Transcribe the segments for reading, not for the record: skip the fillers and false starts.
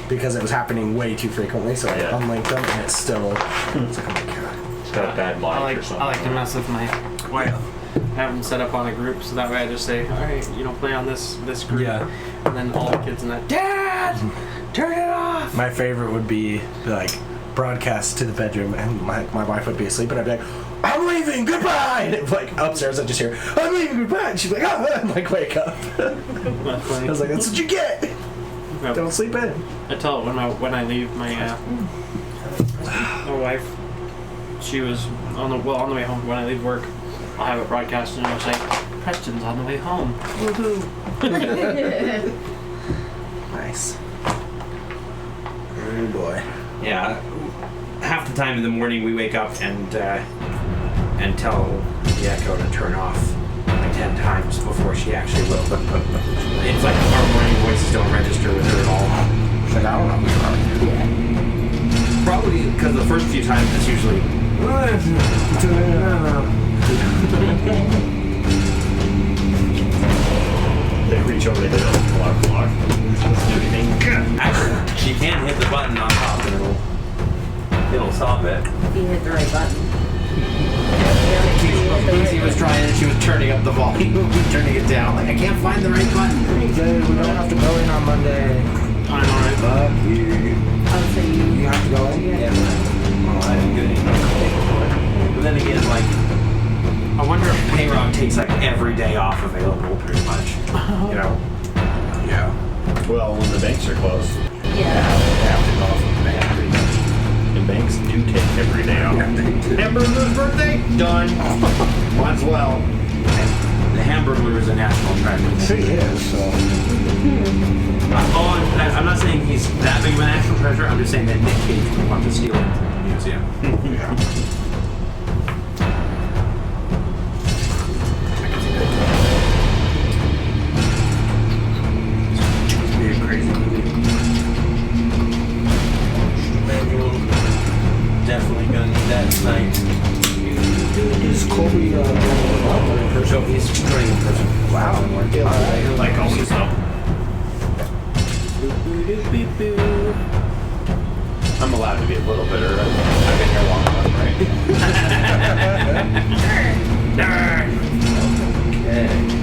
because it was happening way too frequently. So I unlinked them, and it's still. It's like, oh my god. It's got a bad mic or something. I like to mess with my wife. Have them set up on a group, so that way I just say, all right, play on this group. Yeah. And then all the kids in that, Dad, turn it off. My favorite would be like broadcast to the bedroom, and my wife would be asleep, and I'd be like, I'm leaving, goodbye. And like upstairs, I just hear, I'm leaving, goodbye. And she's like, oh, I'm like, wake up. That's funny. I was like, that's what you get. Yep. Don't sleep in. I tell it when I leave my wife. She was on the way home. When I leave work, I'll have it broadcast and I'll say, Preston's on the way home. Woohoo! Nice. Oh boy. Yeah. Half the time in the morning we wake up and tell the Echo to turn off like 10 times before she actually will. It's like our morning voices don't register with her at all. She's like, I don't know what's wrong. Probably because the first few times it's usually They reach over the hill, block. Doesn't do anything. actually, she can hit the button on top and it'll stop it. If you hit the right button. Casey was trying and she was turning up the volume, turning it down. Like, I can't find the right button. Okay, we don't have to go in on Monday. I know, right? Fuck you. Oh, so You have to go in? Yeah, but I didn't get any paperwork. But then again, like, I wonder if Payrock takes like every day off available, pretty much. You know. Yeah. Well, when the banks are closed, Yeah. they have to go off of the bank pretty much. And banks do take every day off. Hamburger's birthday? Done. Might as well. The Hamburglar is a national treasure. He is, so. I'm not saying he's that big of a national treasure. I'm just saying that Nick Cage would want to steal him from the museum. Yeah. It'd be a crazy movie. Definitely gonna need that tonight. Is Colby So he's joining in person. Wow. Like always, though. I'm allowed to be a little bitter. I've been here long enough, right? Okay.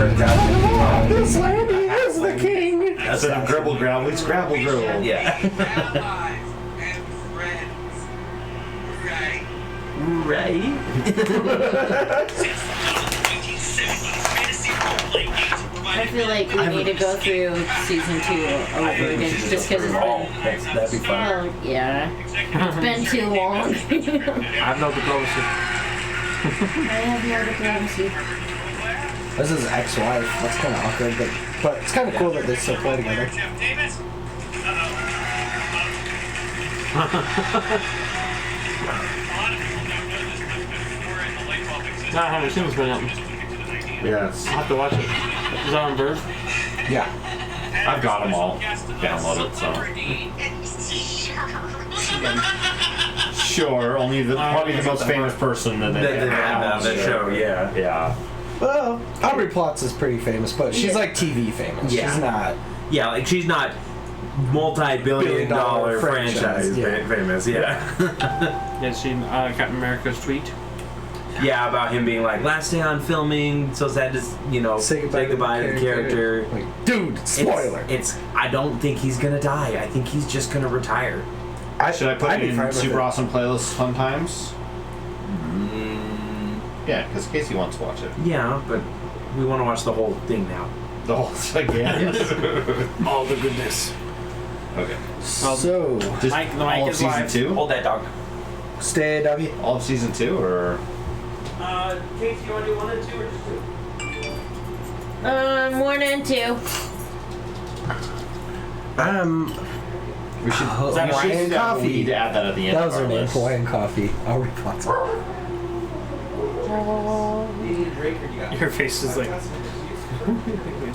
turns out this lady is the king. That's a gribble growl. It's grabble gribble. Yeah. Right. I feel like we need to go through season 2 over again just because it's been. That'd be fun. Well, yeah. It's been too long. I have no diplomacy. I have no diplomacy. This is ex-wife. That's kind of awkward, but it's kind of cool that they still play together. No, I haven't seen this one yet. Yes. I'll have to watch it. Is that on Verve? Yeah. I've got them all downloaded, so. Sure, only probably the most famous person that they have on the show, yeah. Yeah. Well, Aubrey Plotz is pretty famous, but she's like TV famous. Yeah. She's not. Yeah, like she's not multi-billion-dollar franchise Yeah. famous. Yeah. You guys seen Captain America's tweet? Yeah, about him being like, last day on filming, so sad to say goodbye to the character. Like, dude, spoiler. It's I don't think he's gonna die. I think he's just gonna retire. Should I put I'd it be fine in with super it. awesome playlist fun times? Yeah, because Casey wants to watch it. Yeah, but we want to watch the whole thing now. The whole thing again. All the goodness. Okay. So, Just Mike, the all mic of is season live. 2? Hold that dog. stay, Dougie. All of season 2, or? Casey, you want to do 1 and 2 or just 2? 1 and 2. We should. Hawaiian We need coffee. to add that at the end. That was of her our name, list. Hawaiian coffee. Aubrey Plotz. Do you need a drink or you got Your face is like, it's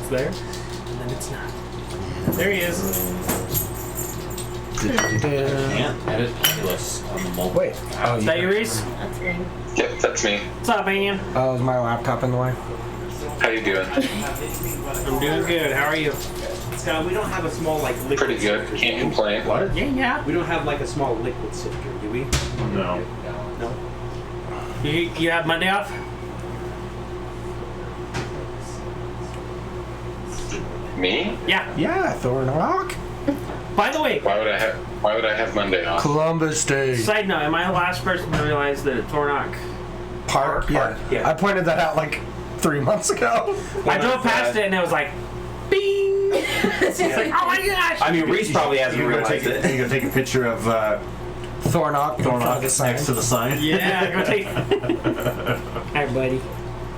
there, and then it's not. There he is. Can't edit playlists on the mobile. Wait. Oh, Is that you, Reese? That's me. Yep, that's me. What's up, man? Oh, is my laptop in the way? How you doing? I'm doing good. How are you? Scott, we don't have a small liquid Pretty good. Can't complain. What? Yeah. We don't have a small liquid sifter, do we? No. No. You have Monday off? Me? Yeah. Yeah, Thorn Rock. By the way, Why would I have Monday off? Columbus Day. side note, am I the last person to realize that Tornock? Park. Yeah. yeah. I pointed that out like 3 months ago. I drove past it and it was like, bing! It's like, oh my gosh! I mean, Reese probably hasn't You're gonna realized take it. You're gonna take a picture of Thornock. Thornock next to the sign. Yeah, go take. Hi, buddy.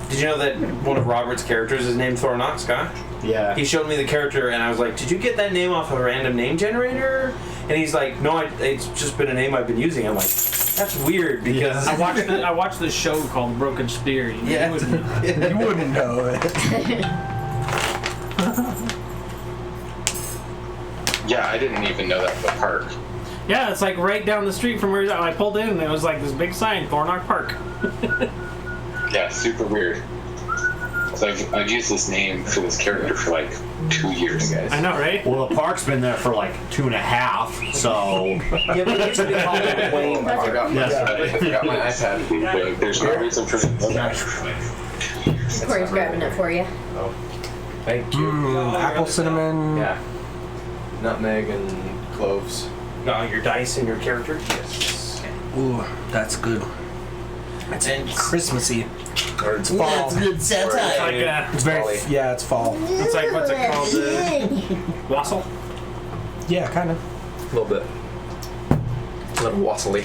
Did you know that one of Robert's characters is named Thornock, Scott? Yeah. He showed me the character and I was like, did you get that name off a random name generator? And he's like, no, it's just been a name I've been using. I'm like, that's weird because... I watched this show called Broken Spear. You Yeah. wouldn't- You wouldn't know it. Yeah, I didn't even know that was a park. Yeah, it's like right down the street from where I pulled in and it was like this big sign, Thornock Park. Yeah, super weird. So I've used this name for this character for like 2 years, guys. I know, right? Well, the park's been there for like 2.5, so. Yeah, but it used to be called the Wayne I Park. forgot, Yes. I forgot my iPad. But there's no reason for Corey's grabbing it for you. Thank you. Apple cinnamon. Yeah. Nutmeg and cloves. Your dice and your character? Yes. Ooh, that's good. It's Christmassy. Or it's fall. It's like It's very. Yeah, it's fall. it's like what's it called? Wassail? Yeah, kind of. A little bit. A little wassily.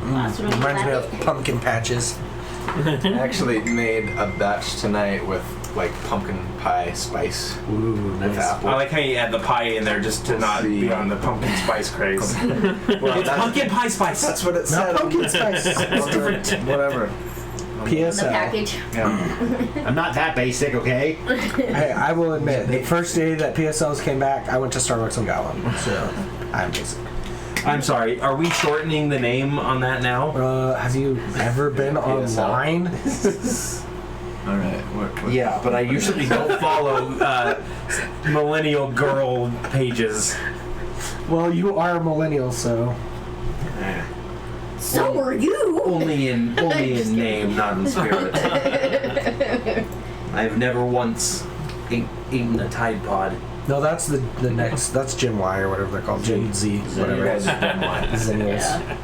Reminds me of pumpkin patches. I actually made a batch tonight with like pumpkin pie spice Ooh, with apple. I like how you add the pie in there just to not be on the pumpkin spice craze. It's pumpkin pie spice. That's what it said. Not pumpkin spice. It's different. Whatever. The PSL. package. Yeah. I'm not that basic, okay? Hey, I will admit, the first day that PSLs came back, I went to Starbucks and got one. So, I'm basic. I'm sorry, are we shortening the name on that now? Have you ever been online? All right. What? Yeah, but I usually don't follow millennial girl pages. Well, you are a millennial, so. So were you. Only in name, not in spirit. I've never once eaten a Tide Pod. No, that's the next. That's Gen Y or whatever they're called. Gen Z, whatever. Zennials. Yeah.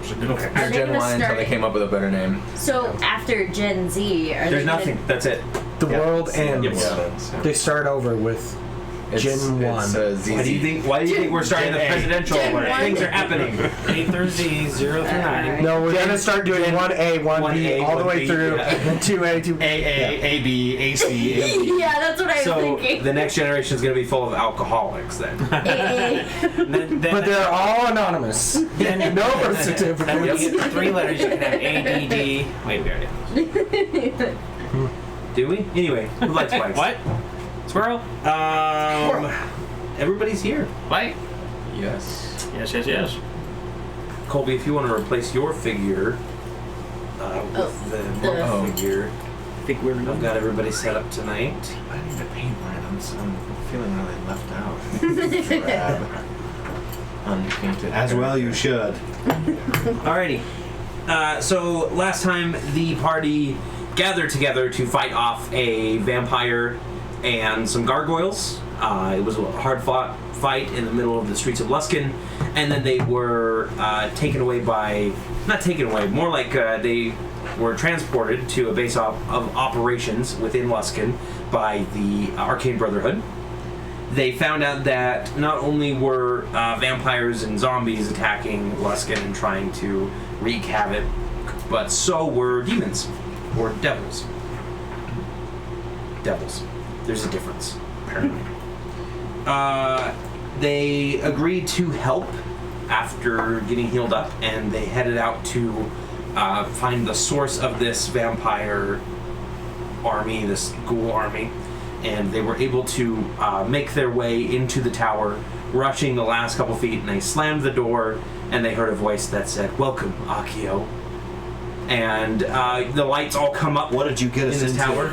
Okay. Are They're they Gen gonna Y until start- they came up with a better name. So after Gen Z, are There's they nothing. Gonna, That's it. The world ends. Yeah. They start over with Gen 1. It's, ZZ. Why do you think we're starting the presidential Gen alert? one. Things are happening. A through Z, 0 through 9. No, we're gonna start doing 1A, 1B, 1A, all the way 1B, through, yeah. then 2A, 2B. A B A C A B. yeah, that's what I was So thinking. the next generation is going to be full of alcoholics then. AA. Then But they're all anonymous. No birth then when you certificates. get 3 letters, you can have A, D, D. Wait, we already have. Do we? Anyway, who likes bikes? What? Squirrel? Everybody's here. What? Yes. Yes, yes, yes. Colby, if you want to replace your figure with the monk figure, I think we're I've got everybody set up tonight. I need to paint mine. I'm feeling really left out. Drab. Unpainted. As well, you should. Alrighty. So last time the party gathered together to fight off a vampire and some gargoyles. It was a hard-fought fight in the middle of the streets of Luskan, and then they were taken away by... Not taken away, more like they were transported to a base of operations within Luskan by the Arcane Brotherhood. They found out that not only were vampires and zombies attacking Luskan and trying to wreak havoc, but so were demons, or devils. Devils. There's a difference, apparently. They agreed to help after getting healed up, and they headed out to find the source of this vampire army, this ghoul army, and they were able to make their way into the tower, rushing the last couple feet, and they slammed the door, and they heard a voice that said, "Welcome, Akio." And the lights all come up. What did you get us in this into? tower?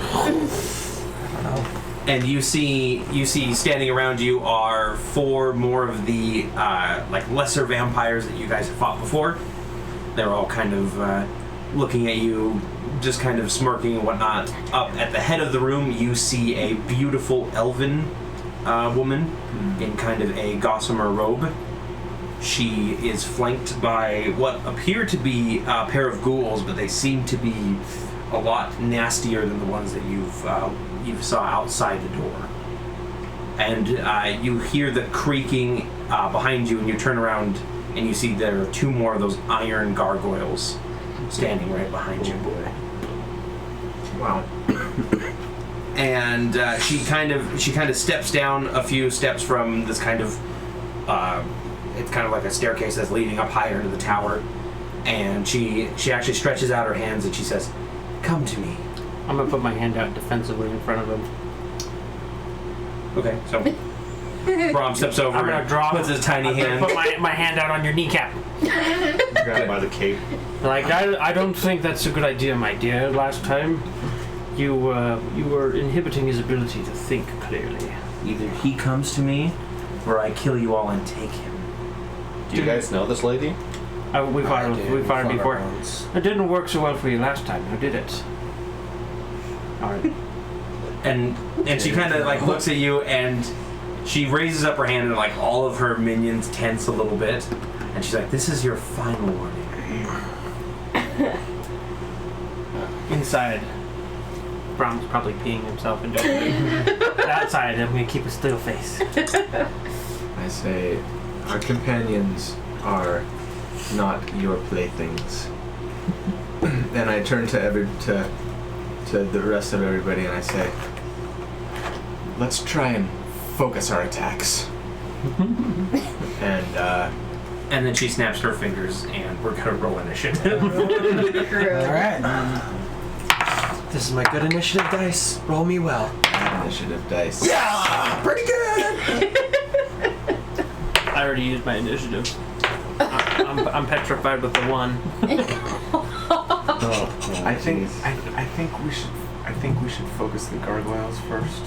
And you see standing around you are 4 more of the like lesser vampires that you guys have fought before. They're all kind of looking at you, just kind of smirking and whatnot. Up at the head of the room, you see a beautiful elven woman in kind of a gossamer robe. She is flanked by what appear to be a pair of ghouls, but they seem to be a lot nastier than the ones that you saw outside the door. And you hear the creaking behind you, and you turn around and you see there are 2 more of those iron gargoyles standing right behind you. Wow. And she kind of steps down a few steps from this kind of it's kind of like a staircase that's leading up higher into the tower, and she actually stretches out her hands and she says, "Come to me." I'm gonna put my hand out defensively in front of him. Okay, so Brom steps over I'm gonna and drop. puts his tiny I'm gonna hand. put my hand out on your kneecap. Grab him by the cape. Like I don't think that's a good idea, my dear. Last time, you were inhibiting his ability to think clearly. Either he comes to me, or I kill you all and take him. Do you guys know this lady? We fought her before. Once. It didn't work so well for you last time, now did it? All right. And she kind of like looks at you, and she raises up her hand, and like all of her minions tense a little bit, and she's like, "This is your final warning." Inside, Brom's probably peeing himself and doing outside, I'm gonna keep a still face. I say, our companions are not your playthings. Then I turn to the rest of everybody and I say, let's try and focus our attacks. And then she snaps her fingers, and we're gonna roll initiative. Alright. This is my good initiative dice. Roll me well. Initiative dice. Yeah! Pretty good! I already used my initiative. I'm petrified with the 1. I think we should focus the gargoyles first,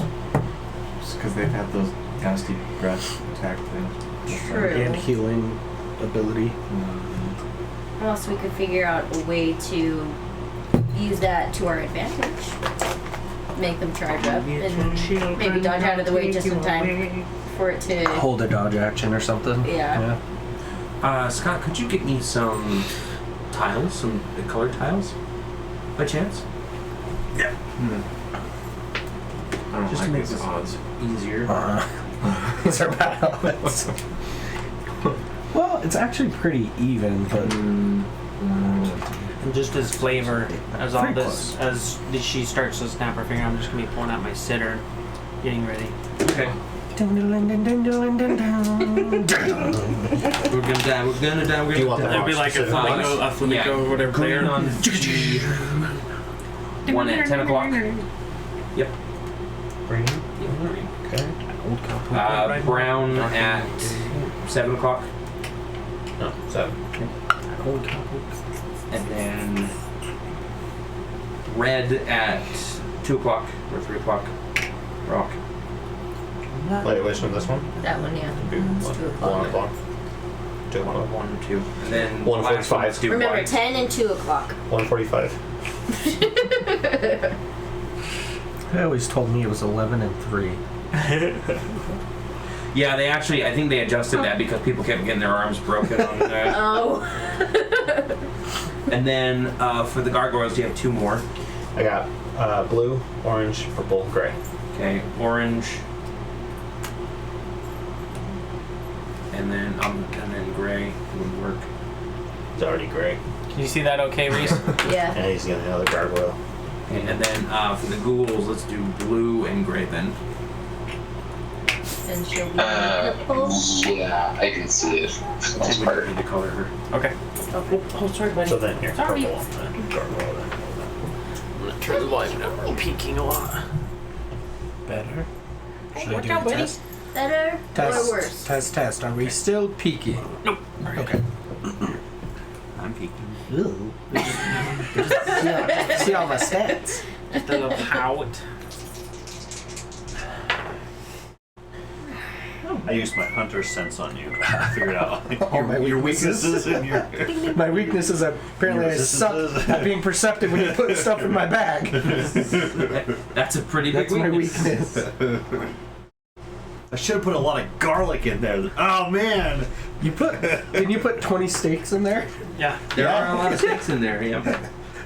just because they've had those nasty breath attack things. True. And healing ability. Unless we could figure out a way to use that to our advantage. Make them charge up and maybe dodge out of the way just in time for it to Hold a dodge action or something. Yeah. Scott, could you get me some tiles, some colored tiles, by chance? Yeah. I don't Just like to make these this odds. easier. These are bad odds. Well, it's actually pretty even, but And just as flavor, as all Pretty this, as she starts to snap her finger, I'm just gonna be pulling out my sitter, getting ready. Okay. We're gonna die. We're gonna die. We're Do you gonna want die. that? It'd be like a flamenco, or whatever Green player. on the one at 10 o'clock. Yep. Green. Okay. old cop. Brown at 7 o'clock. No, 7. Old cop. And then red at 2 o'clock or 3 o'clock. Rock. Wait, which one? This one? that one, yeah. It's 2 1 o'clock. o'clock. 2 o'clock. 1 and 2. And then 1:45. last one's due Remember, white. 10 and 2 o'clock. 1:45. They always told me it was 11 and 3. Yeah, they actually, I think they adjusted that because people kept getting their arms broken on that. Oh. And then for the gargoyles, you have 2 more. I got blue, orange, purple, gray. Okay, orange. And then gray would work. It's already gray. Can you see that okay, Reese? Yeah. And he's getting another gargoyle. Okay, and then for the ghouls, let's do blue and gray then. And she'll be purple. Yeah, I can see it for the most We part. don't need to color her. Okay. Oh, sorry, buddy. So then here, Sorry. purple and then gargoyle. Then. I'm gonna turn the volume down. I'm peeking a lot. Better? Should I Watch do out, the buddy. test? Better Test. or worse? Test. Are we still peaking? Nope. Okay. I'm peeking. Ooh. See all my stats. Just a little pout. I used my hunter sense on you. Figured out All my your weaknesses. weaknesses and your. My weakness is apparently I suck at being perceptive when you put stuff in my bag. That's a pretty big That's my weakness. weakness. I should have put a lot of garlic in there. Oh man! Didn't you put 20 steaks in there? Yeah. There are a lot of sticks in there, yeah.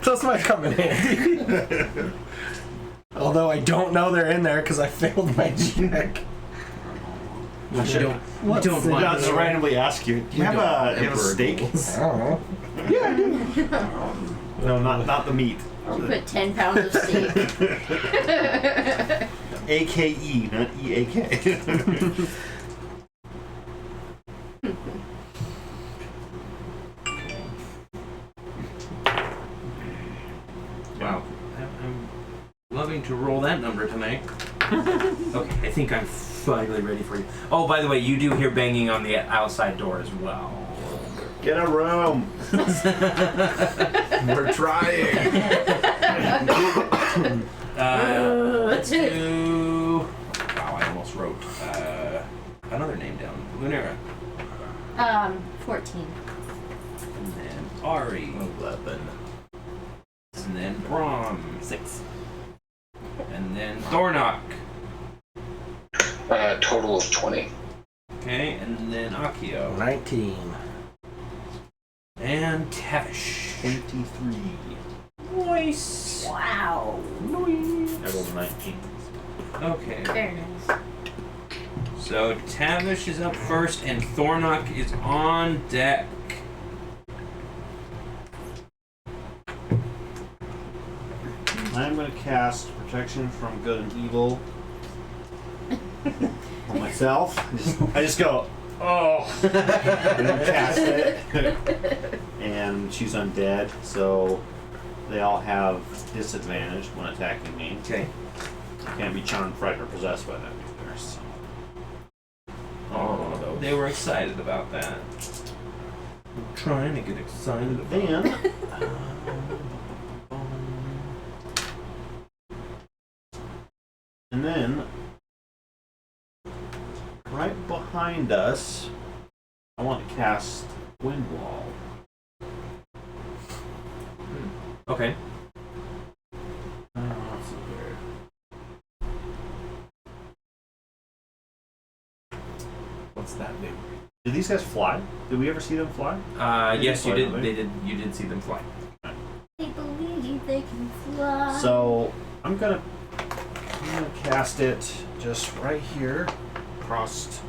Those might come in handy. Although I don't know they're in there because I failed my check. We don't What's don't the- want I'll just randomly ask you. Do you have a steak? I don't know. Yeah, I do. No, not the meat. I'll put 10 pounds of steak. AKE, not EAK. Wow. I'm loving to roll that number tonight. Okay, I think I'm finally ready for you. Oh, by the way, you do hear banging on the outside door as well. Get a room. We're trying. Let's do... Wow, I almost wrote another name down. Lunera. 14. And then Ari. 11. And then Brahm. 6. And then Thornock. Total of 20. Okay, and then Akio. 19. And Tavish. 23. Nice. Wow. I rolled a 19. Okay. Very nice. So Tavish is up first, and Thornock is on deck. I'm going to cast Protection from Good and Evil on myself. I just go, oh, and then cast it. And she's undead, so they all have disadvantage when attacking me. Okay. Can't be charmed, frightened, or possessed by them either. So. Oh, they were excited about that. I'm trying to get excited about Then, and then, right behind us, I want to cast Wind Wall. Okay. Did these guys fly? Did we ever see them fly? Yes, you fly, did. don't they? You did see them fly. They believe they can fly. So I'm gonna cast it just right here, across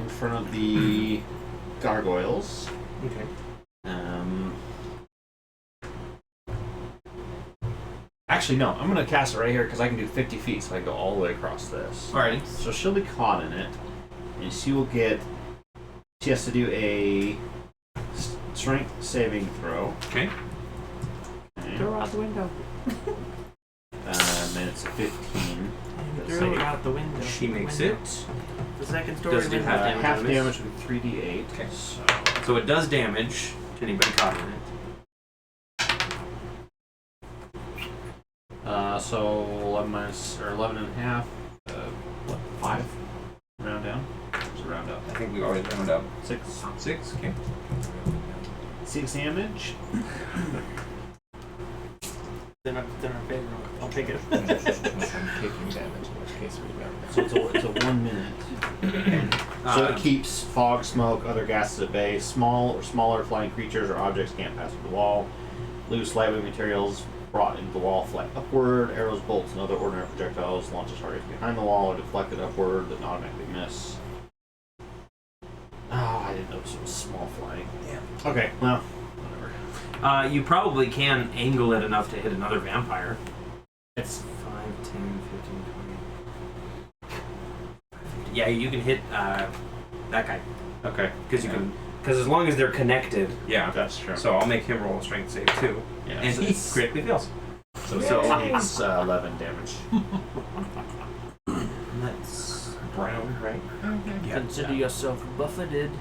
in front of the gargoyles. Okay. Actually, no. I'm gonna cast it right here because I can do 50 feet, so I can go all the way across this. Alrighty. So she'll be caught in it, and she will get. She has to do a strength saving throw. Okay. Okay. Throw her out the window. And then it's a 15. Throw her out the window. She makes Window. it. The second story Does it do window. half damage? Half on this? damage with 3d8. Okay. So So it does damage to anybody caught in it. So 11 minus or 11 and a half. What? 5? Round down. Just round up. I think we always round up. 6. 6. Okay. 6 damage. Then our favor. I'll take it. I'm taking damage, in which case we round down. So it's a 1 minute. So it keeps fog, smoke, other gases at bay. Small or smaller flying creatures or objects can't pass through the wall. Loose lightweight materials brought into the wall fly upward. Arrows, bolts, and other ordinary projectiles launched at targets behind the wall or deflected upward that automatically miss. Oh, I didn't notice it was small flying. Yeah. Okay, well, whatever. You probably can angle it enough to hit another vampire. It's 5, 10, 15, 20. Yeah, you can hit that guy. okay. Because you can. Because as long as they're connected. Yeah. That's true. So I'll make him roll a strength save too. Yeah, And so he it's- critically fails. So it takes 11 damage. That's brown, right? Consider yourself buffeted.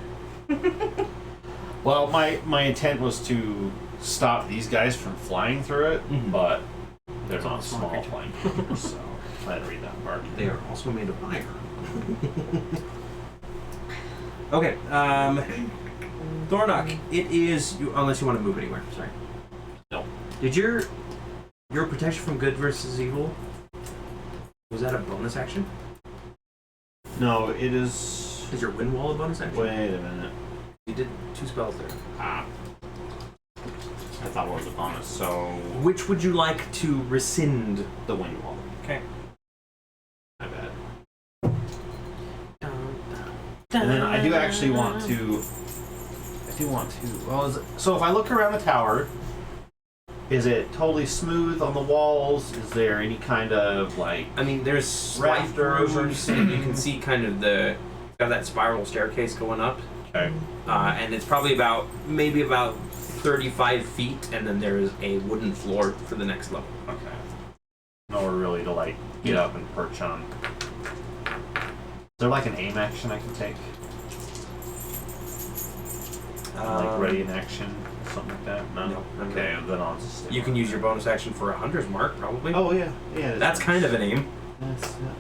Well, my intent was to stop these guys from flying through it, Mhm. but they're It's all not small small creatures. flying creatures, so I had to read that part. They are also made of iron. Okay, Thornock, it is unless you want to move anywhere. Sorry. No. Did your protection from good versus evil? Was that a bonus action? No, it is. Is your wind wall a bonus action? Wait a minute. You did 2 spells there. Ah. I thought it was a bonus, so Which would you like to rescind? the wind wall. Okay. My bad. And then I do actually want to. Well, so if I look around the tower, is it totally smooth on the walls? Is there any kind of like? I mean, there's slight Rafters. grooves, and you can see kind of got that spiral staircase going up, Okay. and it's probably maybe about 35 feet, and then there is a wooden floor for the next level. Okay. Nowhere really to like get up and perch on. Is there like an aim action I can take? Like ready in action or something like that? No. No. Okay, then I'll just. You can use your bonus action for a hunter's mark, probably. Oh yeah, yeah. That's kind of an aim. That's kind of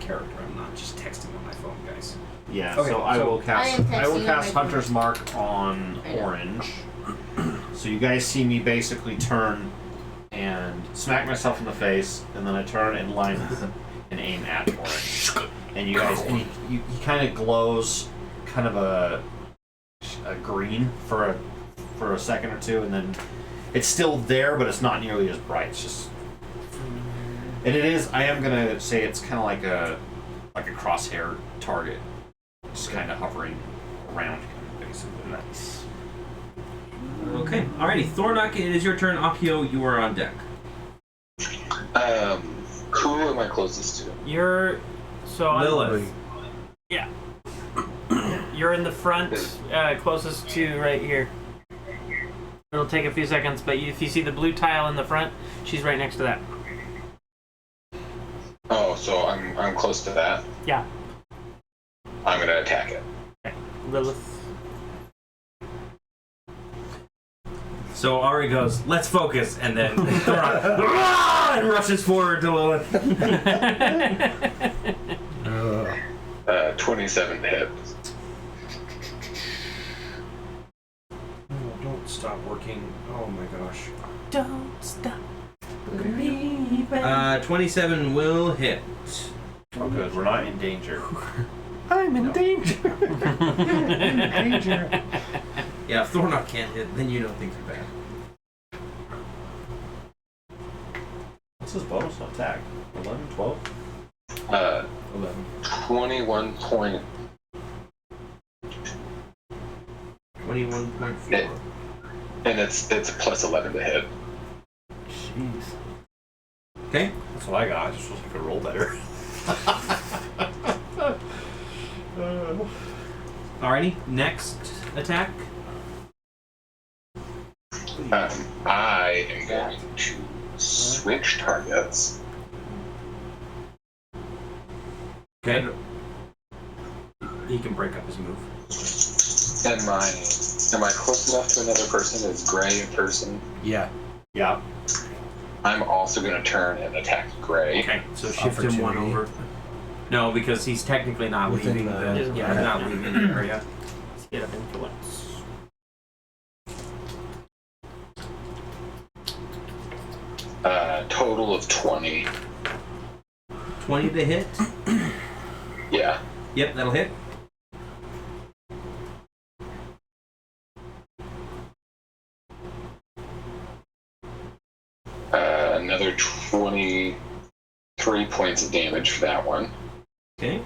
Character. I'm not just texting on my phone, guys. Yeah. Okay, so I so- will I cast. am I will texting on cast my Hunter's Mark on I know. orange. So you guys see me basically turn and smack myself in the face, and then I turn and line and aim at orange. And you guys, and he kind of glows, kind of a green for a second or two, and then it's still there, but it's not nearly as bright. It's just, and it is. I am gonna say it's kind of like a crosshair target, just kind of hovering around him, basically. Nice. Okay. Alrighty, Thornock, it is your turn. Akio, you are on deck. Who am I closest to? You're so Lilith. Yeah. You're in the front, closest to right here. It'll take a few seconds, but if you see the blue tile in the front, she's right next to that. Oh, so I'm close to that. Yeah. I'm gonna attack it. Okay. Lilith. So Ari goes, let's focus, and then Thornock and rushes forward to Lilith. 27 to hit. Oh, don't stop working. Oh my gosh. Don't stop. 27 will hit. Oh, good. We're not in danger. I'm in danger. Yeah, if Thornock can't hit, then you know things are bad. What's his bonus attack? 11, 12? 11. 21 point. 21.4. And it's a plus 11 to hit. Jeez. Okay. That's what I got. I just wish I could roll better. Alrighty, next attack. I am going to switch targets. Okay. He can break up his move. Am I close enough to another person? Is Gray a person? Yeah. Yeah. I'm also going to turn and attack Gray. Okay, so shift him one Opportunity. over. No, because he's technically not Within leaving the- yeah, he's not leaving the area. Let's get up influence. Total of 20. 20 to hit. Yeah. Yep, that'll hit. Another 23 points of damage for that one. Okay.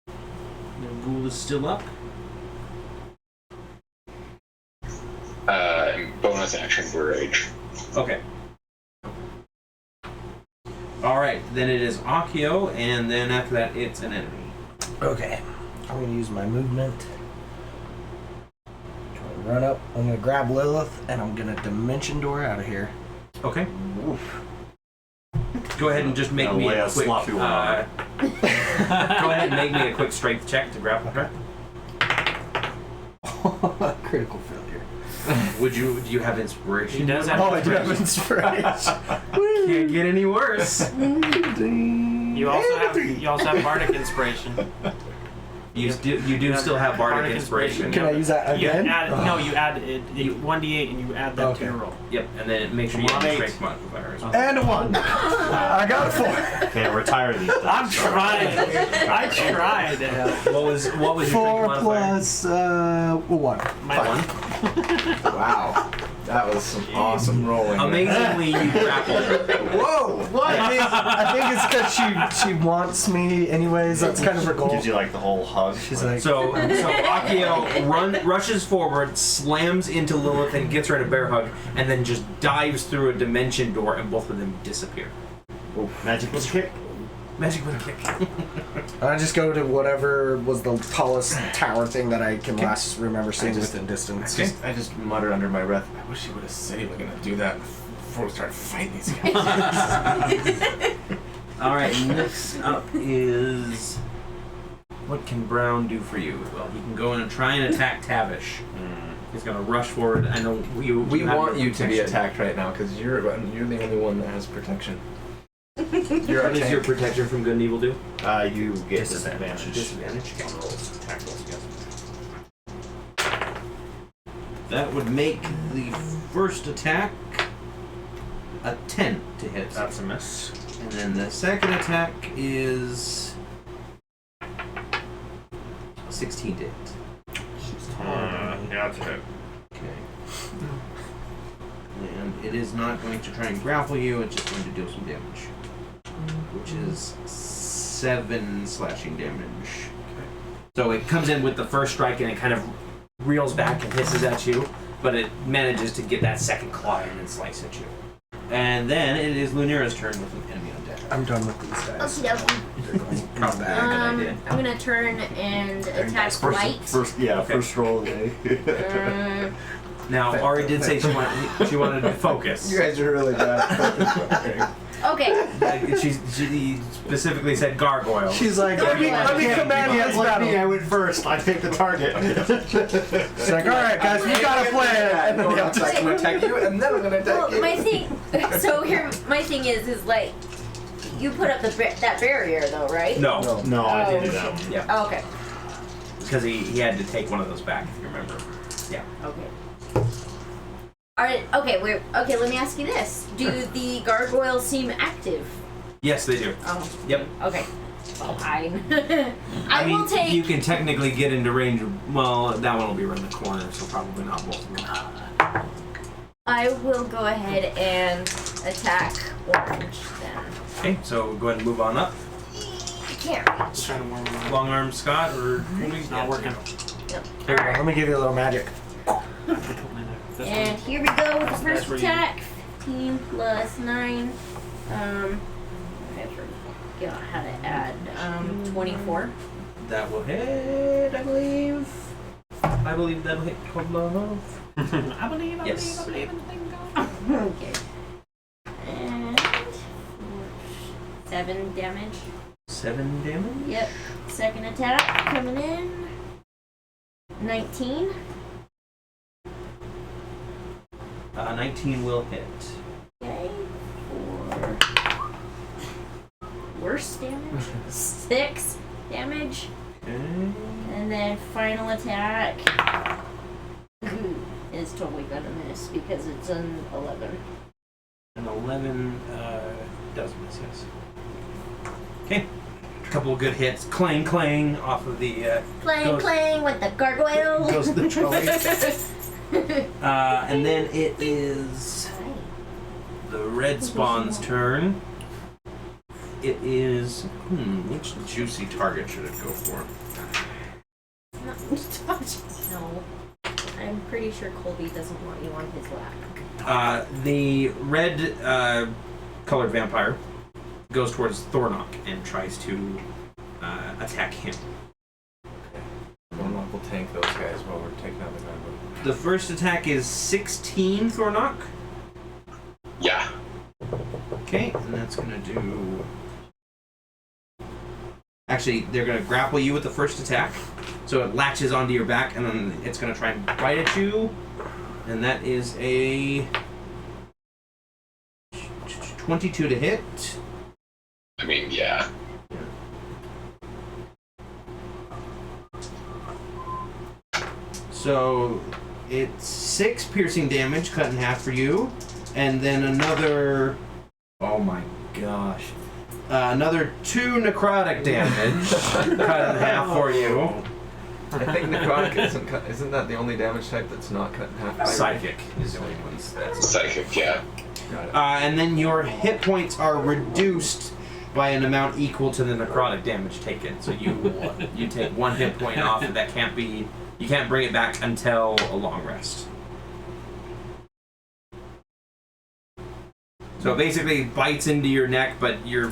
The ghoul is still up. And bonus action Rage. Okay. Alright, then it is Akio, and then after that it's an enemy. Okay. I'm gonna use my movement. Try to run up. I'm gonna grab Lilith, and I'm gonna dimension door out of here. Okay. Go ahead and just make Gonna me lay a a quick. sloppy one on Go ahead and make me a quick strength check to grapple her. Critical failure. Do you have inspiration? He does have Oh, I do have inspiration. Can't get any worse. You also have bardic inspiration. You do still have bardic inspiration. Can I use that again? You add, no, you add it 1d8 and you add that to your roll. Yep, and then make sure you Come have on, a 8. strength modifier as well. And a 1. I got a 4. Okay, retire these dice. I'm trying. I tried. What was your 4 strength modifier? plus 1. My one. Wow. That was some awesome rolling. Amazingly, you grappled her. Whoa! What? I think it's because she wants me anyways. That's kind of her goal. Gives you like the whole hug. She's like, So Akio rushes forward, slams into Lilith and gets her in a bear hug, and then just dives through a dimension door, and both of them disappear. Magic was kick. Magic with a kick. I just go to whatever was the tallest tower thing that I can last remember seeing within distance. I just muttered under my breath, I wish he would have said he was going to do that before we started fighting these guys. Alright, next up is... What can Brown do for you? Well, he can go in and try and attack Tavish. He's going to rush forward. I know We have want no you to be protection. attacked right now because you're the only one that has protection. What does your protection from good and evil do? You get disadvantage. Disadvantage. On rolls, attack rolls, yes. That would make the first attack a 10 to hit. That's a miss. And then the second attack is a 16 to hit. Yeah, that's a hit. Okay. And it is not going to try and grapple you, it's just going to deal some damage. Which is 7 slashing damage. So it comes in with the first strike and it kind of reels back and hisses at you, but it manages to get that second claw in and slice at you. And then it is Lunira's turn with an enemy on deck. I'm done with these guys. Okie dokie. They're going in the bag. I'm gonna turn and attack White. First roll of the day. Now, Ari did say she wanted to focus. You guys are really bad. Okay. She specifically said gargoyle. She's like, let me command You this guys like me, battle. I went first. I picked the target. She's like, all right, guys, we got a plan. And then I'm they'll going just- to attack you, and then I'm going to attack Well, you. my thing. So here, my thing is like, you put up that barrier though, right? No, No, I didn't do that one. yeah, Oh, okay. because he had to take one of those back, if you remember. Yeah. Okay. Alright, okay, let me ask you this. Do the gargoyles seem active? Yes, they do. Oh. Yep. Okay. Well, I I mean, will take. you can technically get into range. Well, that one will be around the corner, so probably not both of them. I will go ahead and attack orange then. Okay, so go ahead and move on up. I can't reach. Trying to warm them up. Long arm Scott or It's not working. Yep. There you go. Let me give you a little magic. And here we go with the first That's where you- attack. 15 plus 9. I forgot how to add. 24. That will hit, I believe. I believe that'll hit Koblov. I believe Yes. in the thing. Okay. And 7 damage. 7 damage? Yep. Second attack coming in. 19. 19 will hit. Okay. For worst damage. 6 damage. Okay. And then final attack is totally gonna miss because it's an 11. An 11 does miss, yes. Okay. A couple of good hits. Clang, clang off of the. Clang, clang with the gargoyle. Goes the trophy. And then it is the red spawn's turn. It is. Which juicy target should it go for? No. I'm pretty sure Colby doesn't want you on his lap. The red colored vampire goes towards Thornock and tries to attack him. Thornock will tank those guys while we're taking out the guy. The first attack is 16, Thornock. Yeah. Okay, and that's gonna do. Actually, they're gonna grapple you with the first attack, so it latches onto your back, and then it's gonna try and bite at you, and that is a 22 to hit. I mean, yeah. So it's 6 piercing damage, cut in half for you, and then another. Oh my gosh. Another 2 necrotic damage, cut in half for you. I think necrotic isn't that the only damage type that's not cut in half? Psychic is the only one that's. Psychic, yeah. Got it. And then your hit points are reduced by an amount equal to the necrotic damage taken. So you take 1 hit point off, and that can't be. You can't bring it back until a long rest. So it basically bites into your neck, but you're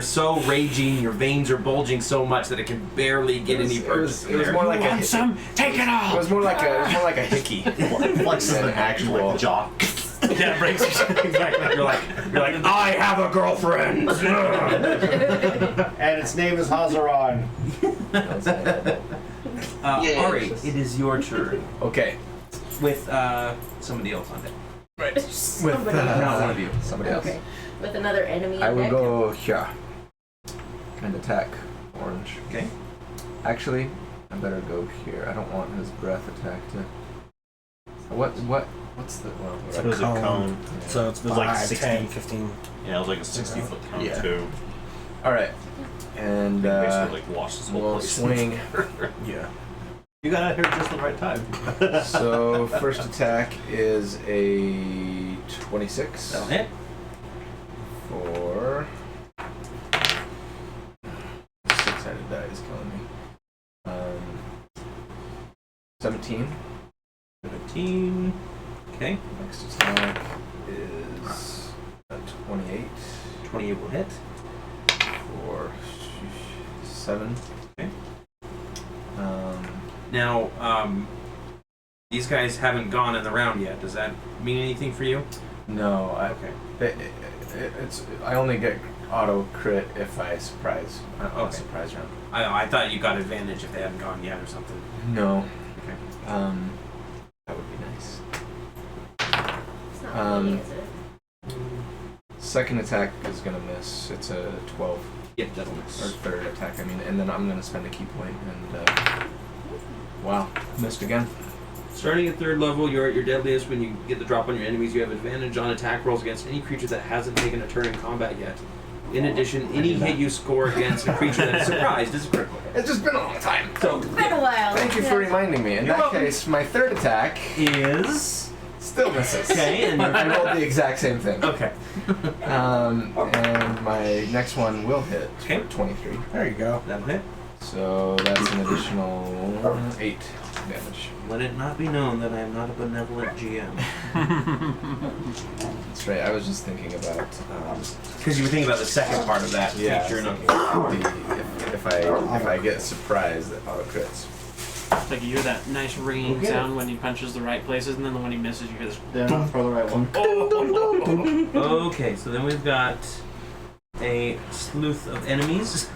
so raging, your veins are bulging so much that it can barely get any purchase. It was more like a Some? Take it It all! was more like a hickey. Flexes An the actual jaw. Yeah, breaks exactly. You're like, I have a girlfriend. And its name is Hazaran. Yes. Ari, it is your turn Okay. with somebody else on deck. Right. With Somebody Not one of you. somebody else. Okay. With another enemy. I will deck. go here and attack orange. Okay. Actually, I better go here. I don't want his breath attack to. What's the? Well, It was a cone. So it's It was like 5, 60. 10, 15. Yeah, it was like a 60-foot cone, Yeah. too. All right. And Basically, like, washed this whole we'll place. swing. Yeah. You got out here just the right time. So first attack is a 26 That'll hit. for 6-sided die is killing me. 17. 17. Okay. Next attack is a 28 28 will hit. for 7. Okay. Um, Now, these guys haven't gone in the round yet. Does that mean anything for you? no, Okay. it's I only get auto crit if I surprise. Okay. Surprise round. I thought you got advantage if they hadn't gone yet or something. No. Okay. That would be nice. It's not me, is it? Second attack is gonna miss. It's a 12. Yep, that'll Or miss. third attack, I mean, and then I'm gonna spend a key point and wow, missed again. Starting at 3rd level, you're at your deadliest. When you get the drop on your enemies, you have advantage on attack rolls against any creature that hasn't taken a turn in combat yet. In addition, any hit you score against a creature that is surprised is critical. It's just been a long time. So, It's been a while. Thank you for reminding me. In You're that welcome. case, my third attack is... still misses. Okay, and I rolled the exact same thing. Okay. And my next one will hit Okay. for 23. There you go. That'll hit. So that's an additional 8 damage. Let it not be known that I am not a benevolent GM. That's right. I was just thinking about Because you were thinking about the second part of that feature. thinking about if I get surprised that auto crits. It's like you hear that nice ringing sound when he punches the right places, and then when he misses, you hear this. Then for the right one. Okay, so then we've got a sleuth of enemies.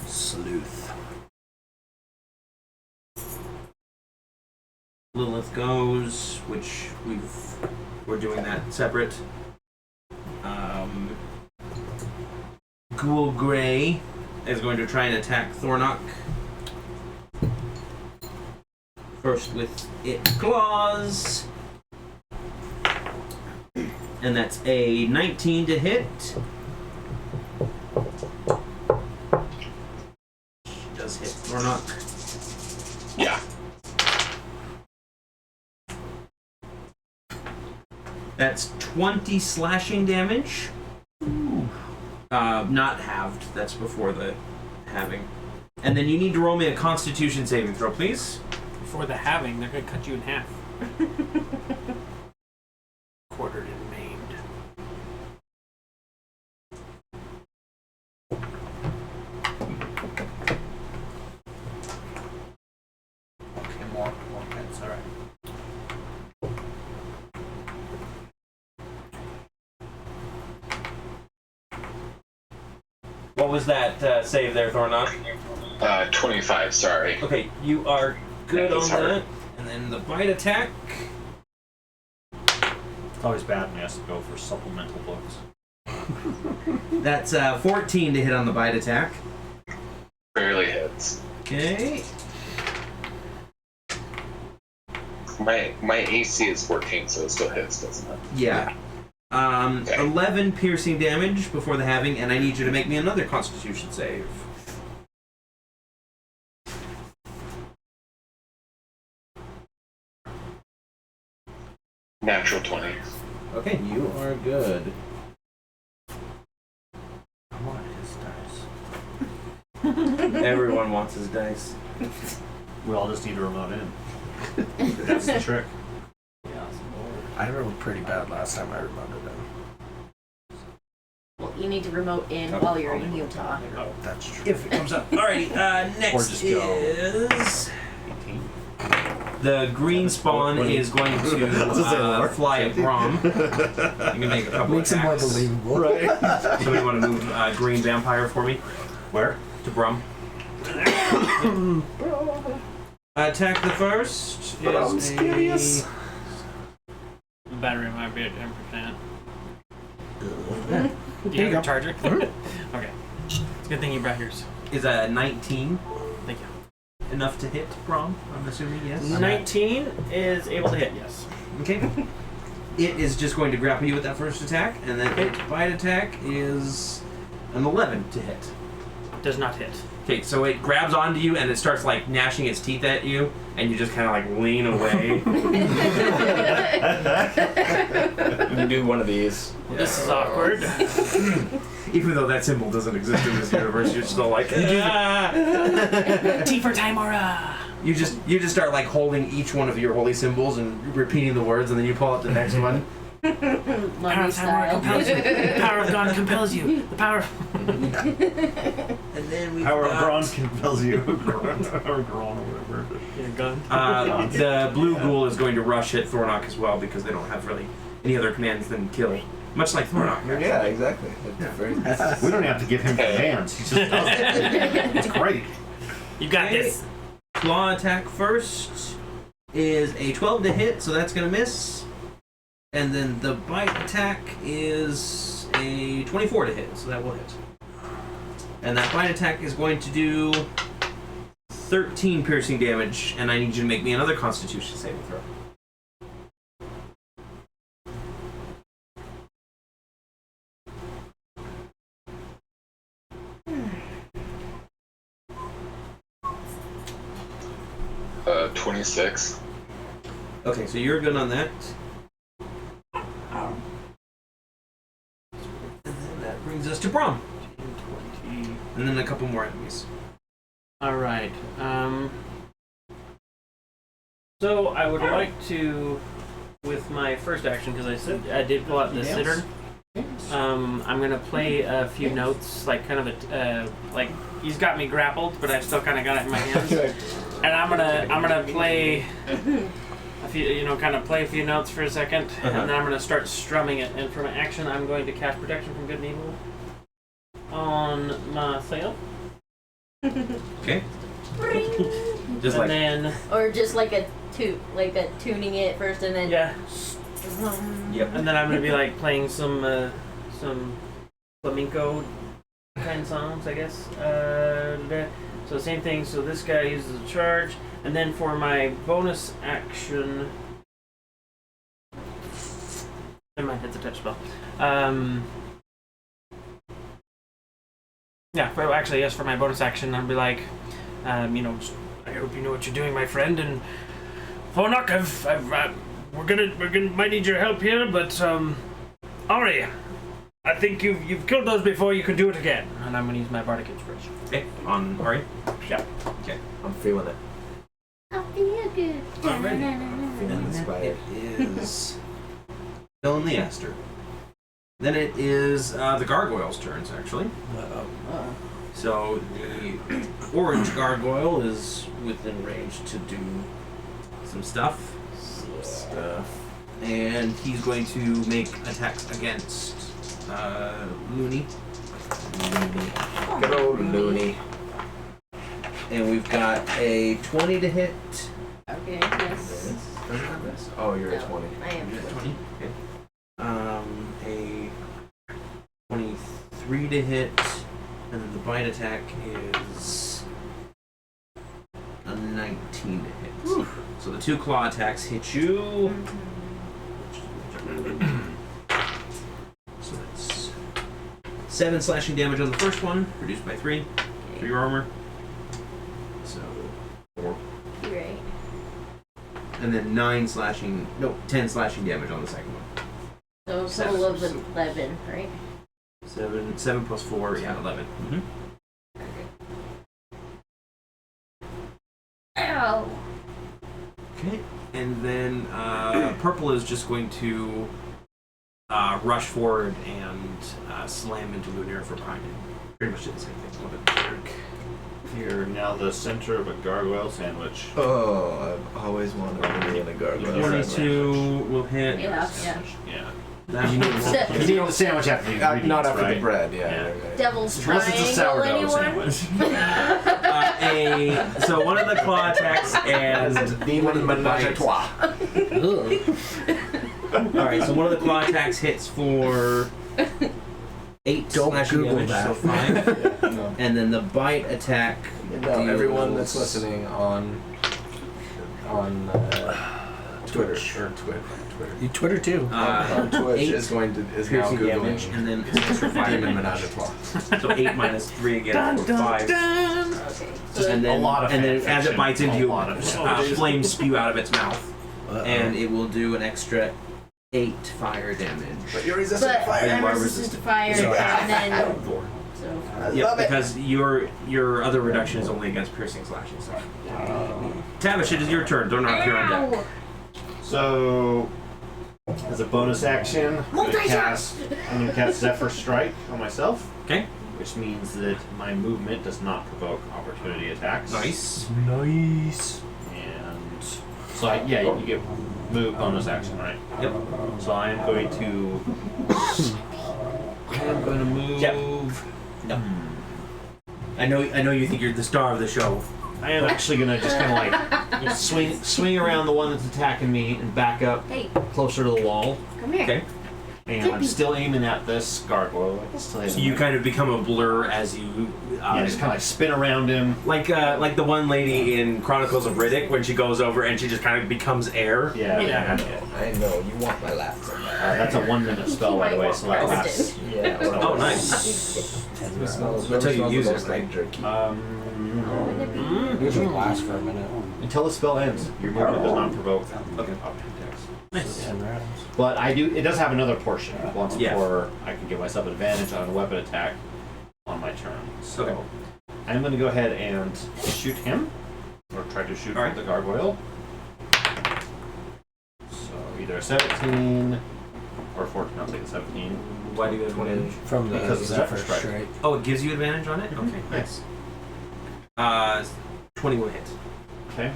Sleuth. Lilith goes, which we're doing that separate. Ghoul Grey is going to try and attack Thornock. First with its claws. And that's a 19 to hit. Does hit Thornock. Yeah. That's 20 slashing damage. Not halved. That's before the halving. And then you need to roll me a Constitution saving throw, please. Before the halving, they're gonna cut you in half. Quartered and maimed. Okay, more hits. All right. What was that save there, Thornock? 25, sorry. Okay, you are good Yeah, on it's hard. that. And then the bite attack. It's always bad when he has to go for supplemental books. That's 14 to hit on the bite attack. Barely hits. Okay. My AC is 14, so it still hits, doesn't it? Yeah. Okay. 11 piercing damage before the halving, and I need you to make me another Constitution save. Natural 20. Okay, You are good. I want his dice. Everyone wants his dice. We all just need to remote in. That's the trick. I rolled pretty bad last time I remoted him. Well, you need to remote in while you're in Utah. Oh, That's true. If it comes up. Alrighty, Or next just go. is... 18. The green spawn is going to fly at Brom. You can make a couple Makes it more attacks. believable. Right. Somebody want to move green vampire for me? Where? To Brum. Attack the first. I'm curious. The battery might be at 10%. Do Here you you have go. a charger? Okay. It's a good thing you brought yours. Is a 19 Thank you. enough to hit Brom? I'm assuming yes. 19 is able to hit, yes. Okay. It is just going to grapple you with that first attack, and then its bite attack is an 11 to hit. Does not hit. Okay, so it grabs onto you and it starts like gnashing its teeth at you, and you just kind of like lean away. You do one of these. Well, this is awkward. Even though that symbol doesn't exist in this universe, you're still like, ah! T for Timora! You just start like holding each one of your holy symbols and repeating the words, and then you pull out the next one. Power Mummy of Timora compels you. style. The power of God compels you. The power. And then we Power of Brawn compels you. Or Brawn or whatever. Your gun. The blue ghoul is going to rush at Thornock as well because they don't have really any other commands than kill. Much like Thornock. actually. Yeah, exactly. It's very We don't have to give him commands. He just does it. It's great. You got Okay. this. Claw attack first is a 12 to hit, so that's going to miss. And then the bite attack is a 24 to hit, so that will hit. And that bite attack is going to do 13 piercing damage, and I need you to make me another Constitution saving throw. 26. Okay, so you're good on that. And then that brings us to Brom. 20. And then a couple more enemies. All right. So I would like to, with my first action, because I said I did pull out the sitter. I'm gonna play a few notes, like kind of a like he's got me grappled, but I've still kind of got it in my hands, and I'm gonna play a few, kind of play a few notes for a second, and then I'm gonna start strumming it. And for my action, I'm going to cast Protection from Good and Evil on myself. Okay. Just And like then Or just like a tuning it first and then. yeah, yep. and then I'm gonna be like playing some flamenco kind songs, I guess. So same thing. So this guy uses a charge, and then for my bonus action, never mind, it's a touch spell. Yeah, well, actually, yes. For my bonus action, I'll be like, I hope you know what you're doing, my friend. And Vonok, might need your help here, but Ari, I think you've killed those before. You can do it again. And I'm gonna use my bardic inspiration. okay on Ari. Yeah. Okay. I'm feeling it. I feel good. I'm feeling inspired. It is Bill and the Aster. Then it is the gargoyle's turns, actually. So the orange gargoyle is within range to do some stuff. And he's going to make attacks against Looney. Good old Looney. And we've got a 20 to hit. Okay, yes. Oh, you're at 20. I am. You're at 20? Okay. A 23 to hit. And then the bite attack is a 19 to hit. Whew. So the 2 claw attacks hit you. So that's 7 slashing damage on the first one, reduced by 3 for your armor. So 4. You're right. And then 10 slashing damage on the second one. So a total of 11, right? 7 plus 4, yeah, 11. Mm-hmm. Ow! Okay, and then Purple is just going to rush forward and slam into Lunaire for priming. Pretty much did the same thing. What a jerk. You're now the center of a gargoyle sandwich. Oh, I've always wanted to be in a gargoyle. 22 will hit. Yeah. Yeah. That You need the sandwich after the ingredients, Not after right? the bread, Yeah. yeah. Right. Devil's Unless it's a Triangle, sourdough anyone? sandwich. so one of the claw attacks and Demon menage a trois. alright, so one of the claw attacks hits for 8 slashing Google damage, that. so 5. No. And then the bite attack. No, everyone that's deals- listening on Twitter or Twitter. You Twitter too. On Twitch 8 is now piercing damage, googling and then an extra 5 Demon damage. menage a trois. So 8 minus 3 again for 5. Okay. Just And then, a lot of and then fan as it fiction. bites into A you, lot of fan flames spew out of its mouth, Uh-oh. and it will do an extra 8 fire damage. But you're resistant But to fire. I'm You are resistant to resistant. fire, Sorry. and then so I Yep, love it. because your other reduction is only against piercing slashing. So. Tavish, it is your turn. Don't knock your on deck. Ow! So, as a bonus action, I'm going to cast Zephyr Strike on myself, Okay. which means that my movement does not provoke opportunity attacks. Nice. Nice. And so, you get move bonus action, right? Yep. So I am going to. I'm gonna move. Yep. No. I know you think you're the star of the show. I am actually gonna just kind of like swing around the one that's attacking me and back up Hey, closer to the wall. come here. Okay. And I'm still aiming at this gargoyle. I can still hit So him. you kind of become a blur as you. just kind of like spin around him. Like the one lady in Chronicles of Riddick when she goes over and she just kind of becomes air. Yeah. I know you want my laugh so bad. That's a 1 minute spell, by the way, so that lasts. Yeah. Oh, nice. It smells Until you use it, like right? jerky. Usually lasts for a minute. Until the spell ends, your movement does not provoke Okay. opportunity attacks. Nice. 10 rounds. But it does have another portion. Once Yeah. before, I can give myself advantage on a weapon attack on my turn. So Okay. I'm going to go ahead and shoot him, or try to shoot Alright. the gargoyle. So either a 17 or 14. I'll take a 17. Why do you have advantage? From the Because of Zephyr Zephyr Strike. Strike. Oh, it gives you advantage on it? Okay, nice. 21 hits. Okay.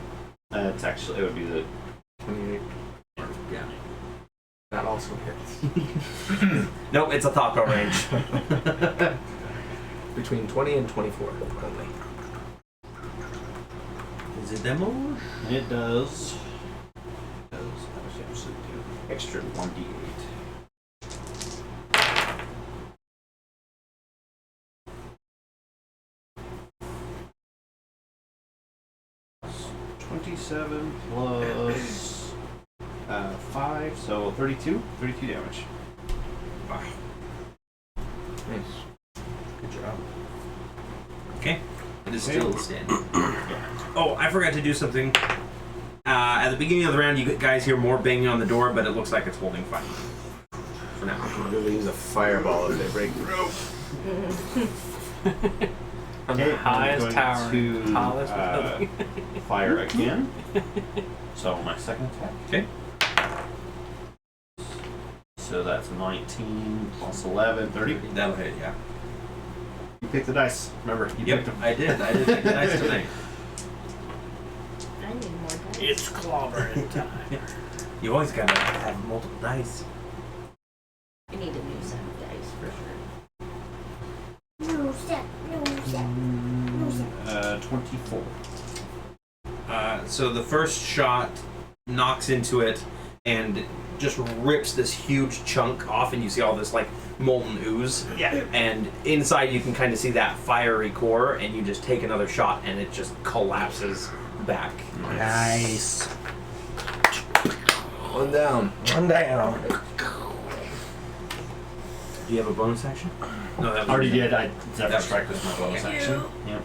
It's actually, it would be the 28. Yeah. That also hits. Nope, it's a taco range. Between 20 and 24 only. Is it demo? And it does. How much damage does it do? Extra 1d8. $27 plus 5, so 32. 32 damage. Wow. Nice. Good job. Okay. It is still standing. Oh, I forgot to do something. At the beginning of the round, you guys hear more banging on the door, but it looks like it's holding fine. For now. I can really use a fireball if they break through. Okay, highest I'm going tower, to tallest building. fire again. So my second attack. Okay. So that's 19 plus 11, 30. That'll hit, yeah. You picked the dice. Remember, you Yep, picked them. I did. I did take the dice tonight. I need more dice. It's clobbering time. You always gotta have multiple dice. I need a new set of dice for sure. New set. 24. So the first shot knocks into it and just rips this huge chunk off, and you see all this like molten ooze. Yeah. And inside you can kind of see that fiery core, and you just take another shot, and it just collapses back. Nice. One down. One down. Do you have a bonus action? No, that was Already did. Zephyr That- Strike was my bonus action. Yep.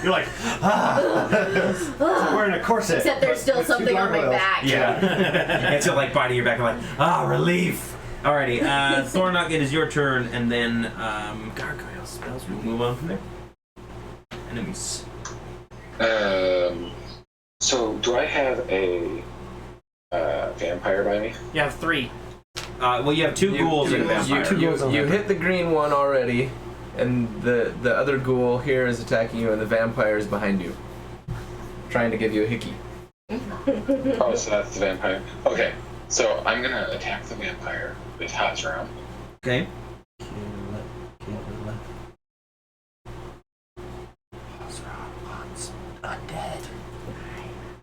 You're like, I'm wearing a corset. Except there's but still with two something on my gargoyles. back. Yeah. It's like biting your back. I'm like, relief. Alrighty, Thornock, it is your turn, and then gargoyle spells. We'll move on from there. Enemies. So do I have a vampire by me? You have 3. Well, you have two ghouls and a vampire. You hit the green one already, and the other ghoul here is attacking you, and the vampire is behind you, trying to give you a hickey. Oh, so that's the vampire. Okay, so I'm gonna attack the vampire with Hot's round. Okay. Undead.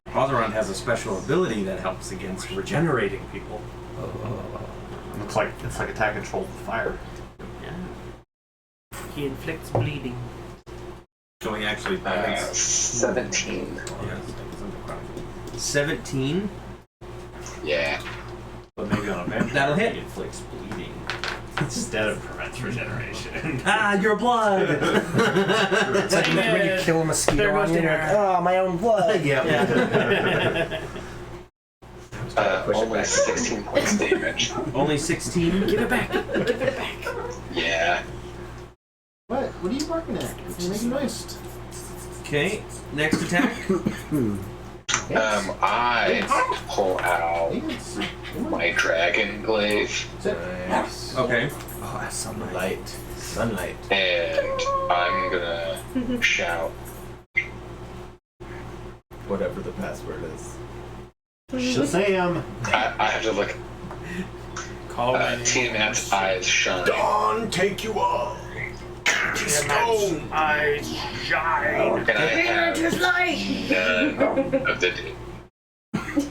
Ozeron has a special ability that helps against regenerating people. It's like attack controlled with fire. Yeah. He inflicts bleeding. So he actually 17. 17. Yeah. But maybe on a vampire, That'll hit. it inflicts bleeding instead of prevents regeneration. Your blood! It's like when you kill a mosquito There goes on you, the you're like, arrow. oh, my own blood. Yeah. Only 16 points damage. Only 16. Give it back. Yeah. What are you barking at? You're making noise. Okay, next attack. I pull out my dragon glaive Nice. Okay. Oh, that's sunlight. Sunlight. and I'm gonna shout. Whatever the password is. Shazam! I have to look. Call Tiamat's eyes shine. Dawn, take you all. eyes shine. And I have none of the day.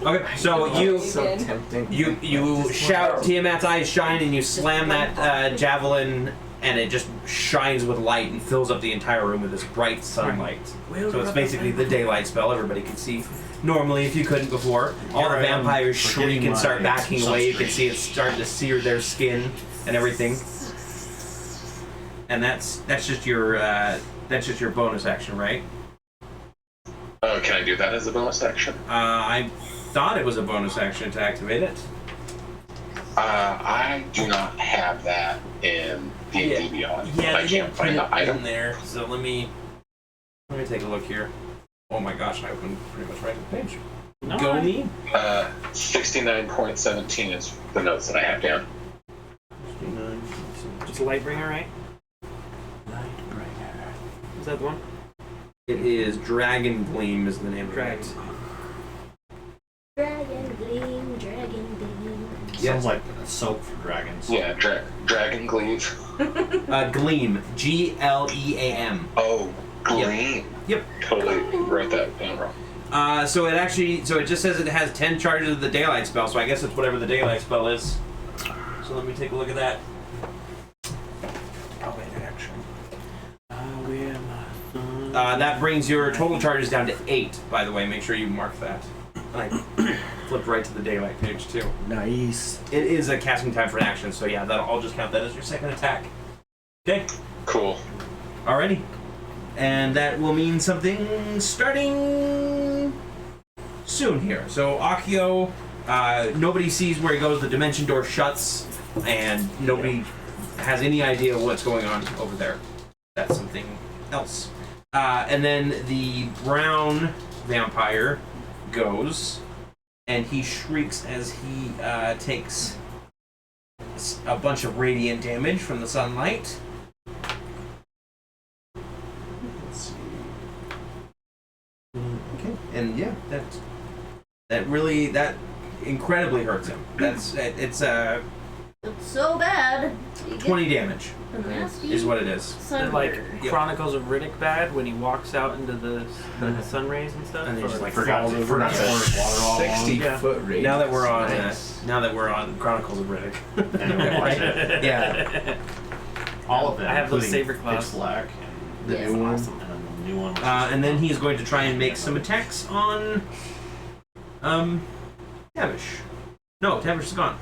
Okay, so you So tempting. you shout, Tiamat's eyes shine, and you slam that javelin, and it just shines with light and fills up the entire room with this bright sunlight. So it's basically the daylight spell. Everybody can see. Normally, if you couldn't before, all the vampires shriek and start backing away. You can see it's starting to sear their skin and everything. And that's just your bonus action, right? Can I do that as a bonus action? I thought it was a bonus action to activate it. I do not have that in D&D Beyond. Yeah, I they can't didn't put find the it item. in there. So let me take a look here. Oh my gosh, I opened pretty much right to the page. Go me. 69.17 is the notes that I have down. Just Lightbringer, right? Is that the one? It is Dragon Gleam is the name of it. Dragon gleam, dragon gleam. Sounds like soap for dragons. Yeah, Dragon Gleave. Gleam. Gleam. Oh, Gleam. Yep. Totally wrote that down wrong. So it just says it has 10 charges of the daylight spell, so I guess it's whatever the daylight spell is. So let me take a look at that. Oh, wait, action. That brings your total charges down to 8, by the way. Make sure you mark that. I flipped right to the daylight page, too. Nice. It is a casting time for an action, so yeah, I'll just count that as your second attack. Okay? Cool. Alrighty. And that will mean something starting soon here. So Akio, nobody sees where he goes. The dimension door shuts, and nobody has any idea what's going on over there. That's something else. And then the brown vampire goes, and he shrieks as he takes a bunch of radiant damage from the sunlight. Okay, and yeah, that incredibly hurts him. It's It's so bad. You get 20 damage the nasty is what it is. They're like Yep. Chronicles of Riddick bad when he walks out into the sun rays and stuff. And they just like Forgot to pour water all along. 60-foot radius. now that we're on Nice. Chronicles of Riddick. And watch it. Yeah. All of them. I have those including saber claws. Pitch Black and Yes. the new one. And then the new one. And then he's going to try and make some attacks on Tavish. No, Tavish is gone.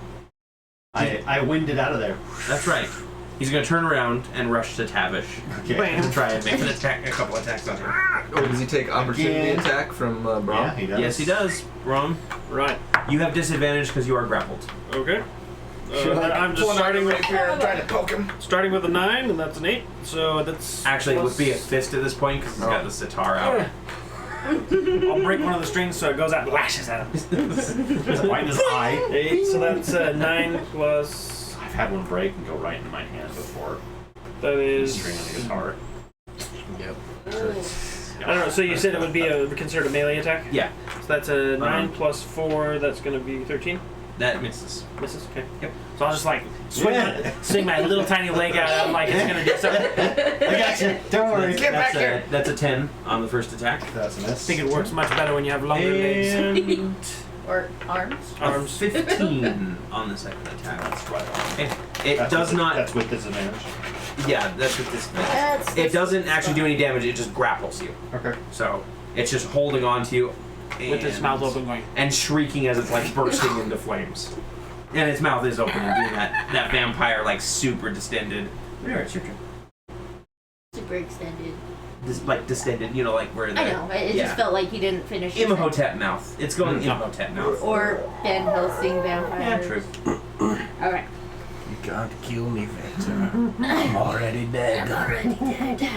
I winded out of there. That's right. He's going to turn around and rush to Tavish Okay. and try and make a couple attacks on him. Or does he take opportunity Again. attack from Braum? Yeah, he does. Yes, he does. Rom, Right. you have disadvantage because you are grappled. Okay. I'm just starting with trying to poke him. starting with a 9, and that's an 8. So that's Actually, it would be a plus- fist at this point because he's got the sitar out. I'll break one of the strings so it goes out and lashes at him. It's white as eye. 8. So that's 9 plus. I've had one break and go right into my hand before. That The is. string on the guitar. I don't know. So you said it would be considered a melee attack. Yeah, So that's a 9 plus 4. That's going to be 13. that misses. Misses. Okay. Yep. So I'll just like swing my little tiny leg out. I'm like it's going to do something. I got you. Don't worry. That's a 10 on the first attack. That's a I miss. think it works much better when you have longer legs. And Or arms. Arms. 15 on the second attack. That's right on. Okay. It That's does with, not. That's with disadvantage. Yeah, that's what this. That's It doesn't actually do any damage. It just grapples you. Okay. So it's just holding on to you. With its mouth open, going. And shrieking as it's like bursting into flames. And its mouth is open and doing that vampire like super distended. There, it's your turn. super extended. Like distended, you know, like where the I know. It yeah. just felt like you didn't finish your Imhotep mouth. It's going Imhotep mouth. Or Van Helsing vampire. Yeah, true. Alright. You can't kill me, Victor. I'm already dead. Already dead.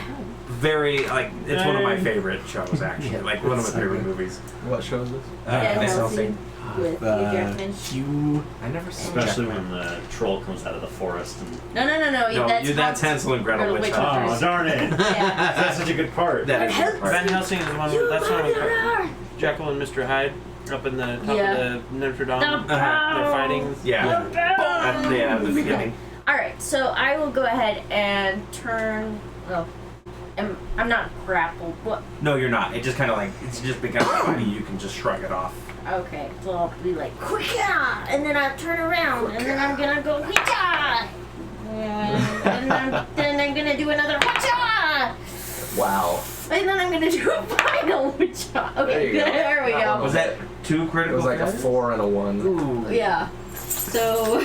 Very like it's one of my favorite shows actually. Like one of my favorite movies. What show is this? Van Van Helsing with Hugh Jackman. You. I never saw Especially when the troll comes out of the forest and. No. No, that's Hansel and Gretel Witch Gretel Hunt. Oh, darn it! Yeah. That's such a good part. That is the part. Van Helsing is the one. That's one with Jekyll and Mr. Hyde up in the top Yeah. of the Notre Dame. The They're fighting. Yeah. At the beginning. Alright, so I will go ahead and turn. Well, I'm not grappled. What? No, you're not. It just kind of like it's just because funny. You can just shrug it off. Okay, so I'll be like, quick-ah! And then I'll turn around, and then I'm gonna go, quick-ah! And then I'm gonna do another witcha! Wow. And then I'm gonna do a final witcha. There Okay, you go. there we go. Was that 2 It critical? was like a failures? 4 and a 1. Ooh. Yeah. So,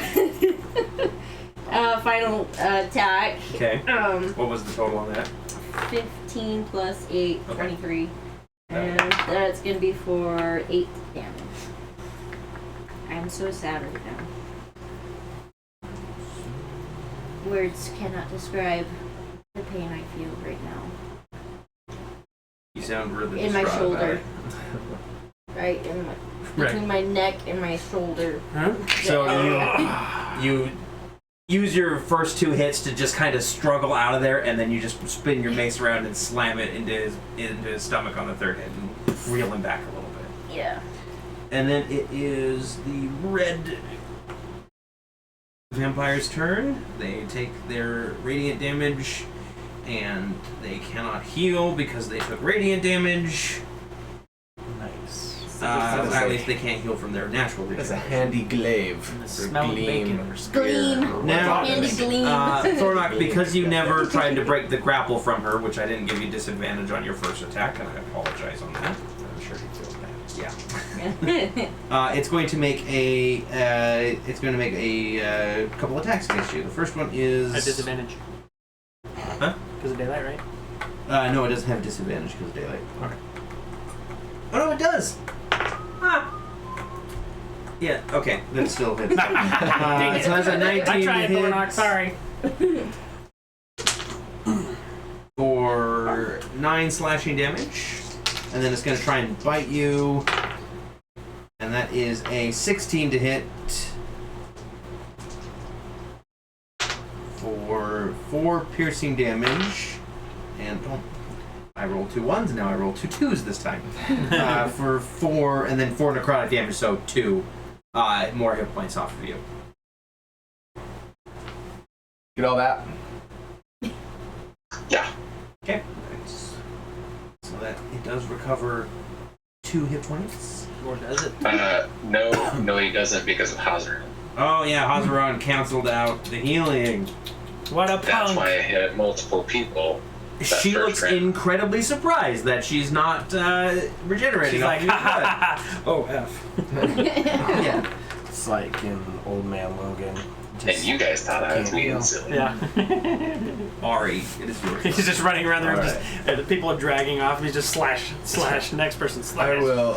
final attack. Okay. Um, What was the total on that? 15 plus 8, Okay. 23. And that's gonna be for 8 damage. I'm so sad right now. Words cannot describe the pain I feel right now. You sound really In my distraught about shoulder. it. Right in my between my neck and my shoulder. So you use your first 2 hits to just kind of struggle out of there, and then you just spin your mace around and slam it into his stomach on the 3rd hit and reel him back a little bit. Yeah. And then it is the red vampire's turn. They take their radiant damage, and they cannot heal because they took radiant damage. Nice. At least they can't heal from their natural That's a regeneration. handy glaive. And the or smell of gleam. bacon. Gleam. Now, Handy gleam. Thornock, because you never tried to break the grapple from her, which I didn't give you disadvantage on your first attack, and I apologize on that. I'm sure he feels bad. Yeah. It's going to make a couple attacks against you. The first one is At disadvantage. Huh? Because of daylight, right? No, it doesn't have disadvantage because of daylight. Okay. Oh no, it does. Ah. Yeah. Okay, that still hits. Dang it. So that's a 19 I tried, to hit Thornock, sorry. for 9 slashing damage, and then it's going to try and bite you, and that is a 16 to hit for 4 piercing damage, and I rolled 2 1s, now I roll 2 2s this time. For 4, and then 4 necrotic damage, so 2 more hit points off of you. Get all that? Yeah. Okay. Nice. So that it does recover 2 hit points. Or does it? No, he doesn't because of Hazard. Oh yeah, Hazaron canceled out the healing. What a That's punk! why I hit multiple people. that She first looks round. incredibly surprised that she's not regenerating. She's off like, your ha ha blood. ha ha. Oh, F. Yeah. It's like in Old Man Logan. And you guys thought I was being silly. Yeah. Ari, it is yours. He's just running around there, All just the people are dragging off. He's just slash. Next person slash. I will,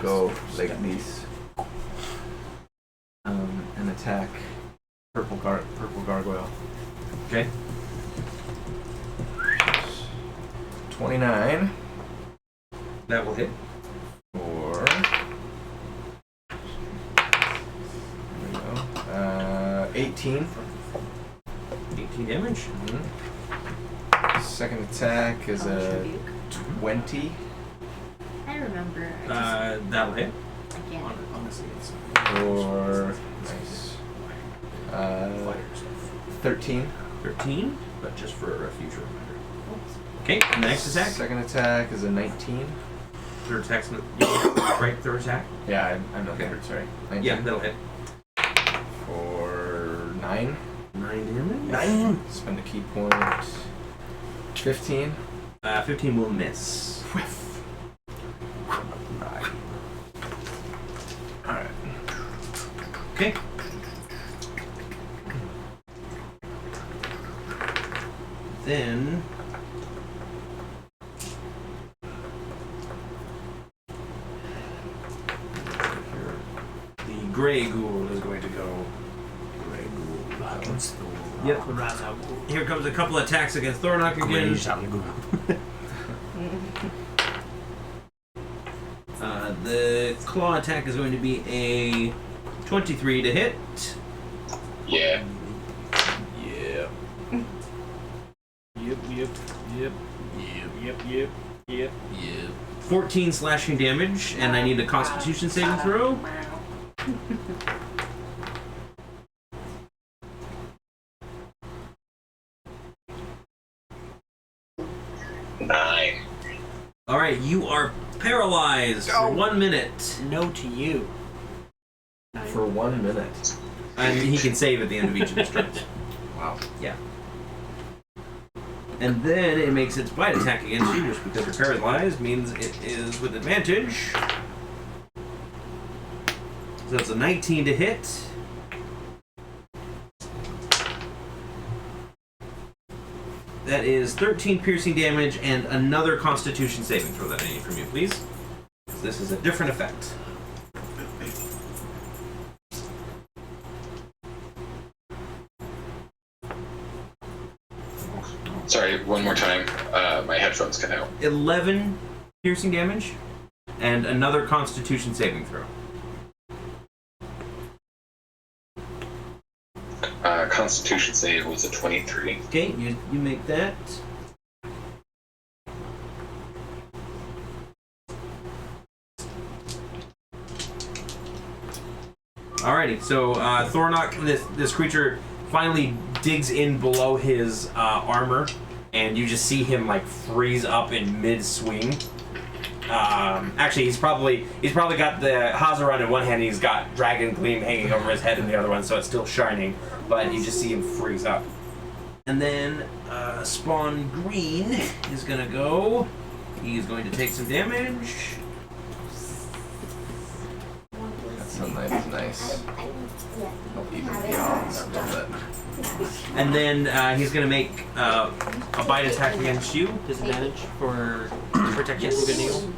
go like this. And attack purple gargoyle. Okay. 29 That will hit. for. There we go. 18. 18 damage. Second attack is a 20 I remember. I That'll hit. just, again. Honestly, it's for. Nice. 13. 13, but just for a future reminder. Okay, and the next attack. Second attack is a 19. Third attack's right. Third attack. Yeah, I'm not Okay. covered, sorry. 19 Yeah, that'll hit. for 9. 9 damage. 9. Spend a key point. 15. 15 will miss. Whiff. Alright. Okay. Then the gray ghoul is going to go. Gray ghoul. Yep. Here comes a couple attacks against Thornock again. The claw attack is going to be a 23 to hit. Yeah. Yeah. Yep. 14 slashing damage, and I need a Constitution saving throw. Nine. All right, you are paralyzed for 1 minute, No to you. For 1 minute. and he can save at the end of each of his turns. Wow. Yeah. And then it makes its bite attack against you, just because you're paralyzed means it is with advantage. So that's a 19 to hit. That is 13 piercing damage and another Constitution saving throw that I need from you, please. This is a different effect. Sorry, one more time. My headphones cut out. 11 piercing damage and another Constitution saving throw. Constitution save was a 23. Okay, you make that. Alrighty, so Thornock, this creature finally digs in below his armor, and you just see him like freeze up in mid-swing. Actually, he's probably got the Hazaran in one hand, and he's got Dragon Gleam hanging over his head in the other one, so it's still shining, but you just see him freeze up. And then Spawn Green is gonna go. He's going to take some damage. That sunlight is nice. Help even the odds a little bit. And then he's gonna make a bite attack against you. Disadvantage for protection from good and evil.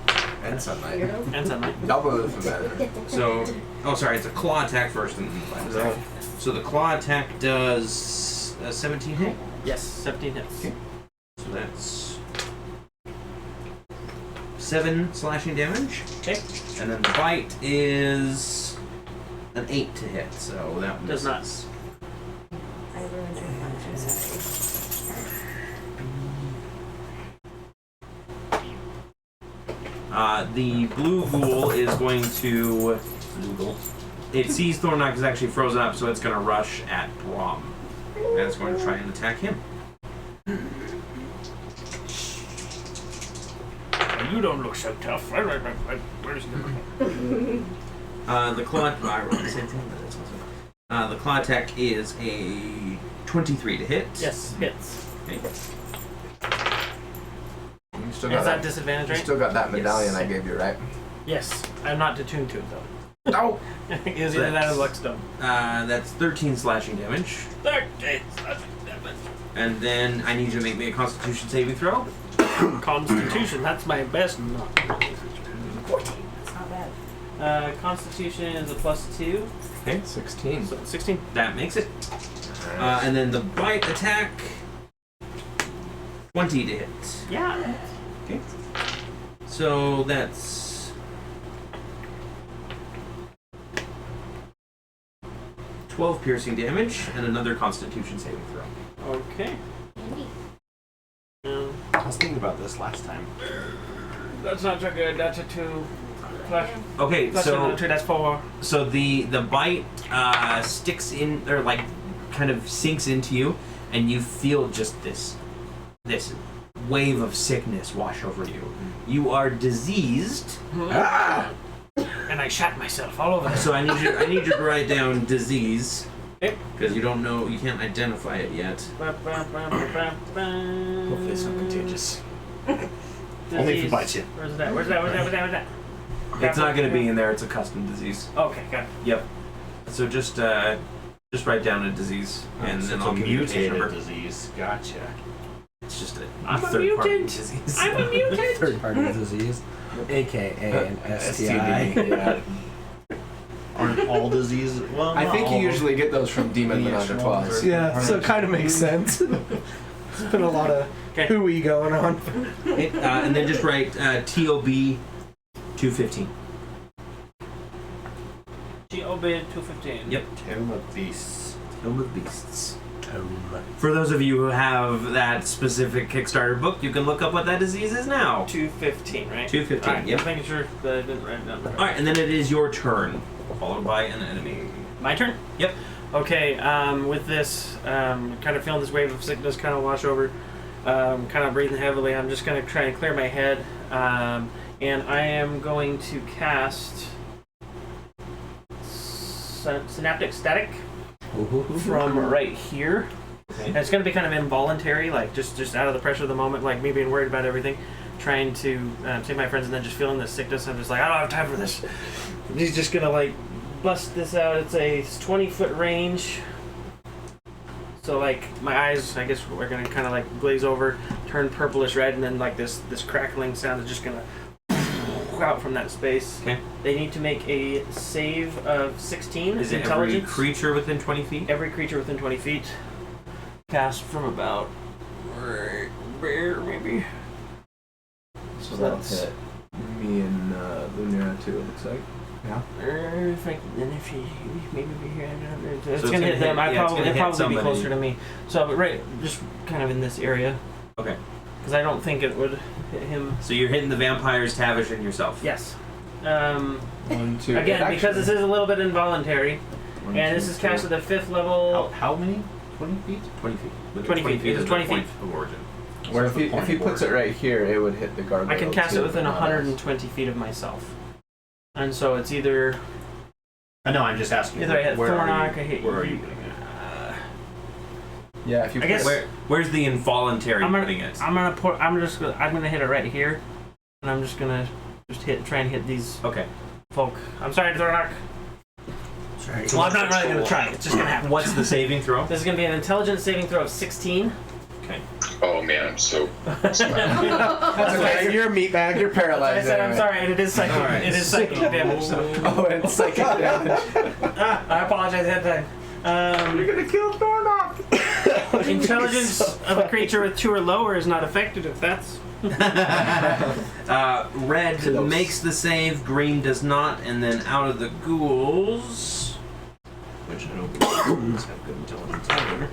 And sunlight. And sunlight. Double for better. So, oh sorry, it's a claw attack first and then the bite attack. So the claw attack does 17 hit. Yes, 17 hits. Okay. So that's 7 slashing damage. Okay. And then the bite is an 8 to hit. So that one Does not. misses. I ruined your fun, I'm sorry. The blue ghoul is going to. It sees Thornock is actually frozen up, so it's going to rush at Brom. And it's going to try and attack him. You don't look so tough. Where's The claw. I rolled the same thing, but it's also. The claw attack is a 23 to hit. Yes, hits. Okay. You still Is got that disadvantage, You right? still got that medallion Yes. I gave you, right? Yes. I'm not attuned to it, though. No. It was either that or Luckstone. That's 13 slashing damage. 13 slashing damage. And then I need you to make me a Constitution saving throw. Constitution, that's my best. Not really. 14. That's not bad. Constitution is a +2. Okay. 16. So 16. That makes it. And then the bite attack. 20 to hit. Yeah. Okay. So that's 12 piercing damage and another Constitution saving throw. Okay. Andy. I was thinking about this last time. That's not so good. That's a 2. Plus, Okay, plus so another 2, that's 4. so the bite sticks in, or like kind of sinks into you, and you feel just this wave of sickness wash over you. You are diseased. And I shot myself all over. So I need you to write down disease. Okay. Because you don't know, you can't identify it yet. Hopefully it's not contagious. Disease. Only if it bites you. Where's that? It's not going to be in there. It's a custom disease. Okay, got it. Yep. So just write down a disease, and So then it's I'll a give you a case mutated number. disease. Gotcha. It's just a I'm a third-party mutant. disease. I'm a mutant. Third party disease, aka an STI. Yeah. Aren't all diseases? Well, I not think all you of them. usually get those from Demon Yeah, Menage a sure. Trois. Yeah, so it kind of makes sense. There's been a lot of Okay. hooey going on. And then just write TOB 215. GOB 215. Yep. Tomb of Beasts. Tomb of Beasts. For those of you who have that specific Kickstarter book, you can look up what that disease is now. 215, right? 215, Alright, yep. just making sure that I didn't write it down. Alright, and then it is your turn, followed by an enemy. My turn? Yep. Okay, with this, kind of feeling this wave of sickness kind of wash over, kind of breathing heavily, I'm just going to try and clear my head, and I am going to cast Synaptic Static from right here. Okay. And it's going to be kind of involuntary, like just out of the pressure of the moment, like me being worried about everything, trying to save my friends, and then just feeling this sickness. I'm just like, I don't have time for this. He's just going to like bust this out. It's a 20-foot range. So like my eyes, I guess we're gonna kind of like glaze over, turn purplish red, and then like this crackling sound is just gonna out from that space. Okay. They need to make a save of 16. Is it every intelligence. creature within 20 feet? Every creature within 20 feet. Cast from about right there, maybe. So that'll that's- hit me and Lunera too, it looks like. If you maybe be here, it's it's gonna gonna hit them. hit- yeah, it's It'll gonna hit probably be somebody. closer to me. So, but right, just kind of in this area, Okay. because I don't think it would hit him. So you're hitting the vampires, Tavish, and yourself. Yes. 1, 2. Again, because this is a little bit involuntary, and this is cast at the 5th level. How many? 20 feet? 20 feet. Within 20 feet. It is is 20 the point feet. of origin. Where if he puts it right here, it would hit the gargoyle. I can cast too, it within but not us. 120 feet of myself, and so it's either No, I'm just asking. I hit where are Thornock, you- I hit Where are you. you? Yeah, if you I guess- Where's the involuntary I'm putting it? gonna hit it right here, and I'm just gonna try and hit these Okay. folk. I'm sorry, Thornock. Sorry. Well, I'm not really gonna try. It's just gonna happen. What's the saving throw? This is gonna be an intelligence saving throw of 16. Okay. Oh man, I'm so. That's okay. You're a meatbag. You're Like I paralyzed. said, I'm anyway. sorry, and it is psychic. Alright. It is psychic damage. So. Oh, and it's psychic damage. I apologize ahead of time. You're gonna kill Thornock. Intelligence of a creature with 2 or lower is not affected if that's. Red Close. makes the save, green does not, and then out of the ghouls, which I don't think ghouls have good intelligence either.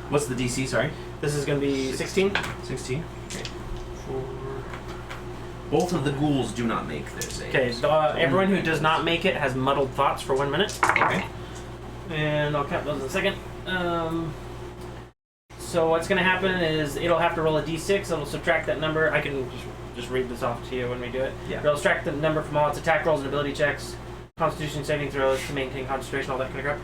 What's the DC, sorry? This is gonna be 16. 16? Okay. Both of the ghouls do not make their save. Okay, so, everyone who does not make it has muddled thoughts for 1 minute. Okay. And I'll count those in a second. So what's going to happen is it'll have to roll a d6. It'll subtract that number. I can just read this off to you when we do it. Yeah. It'll subtract the number from all its attack rolls and ability checks, Constitution saving throws to maintain concentration, all that kind of crap.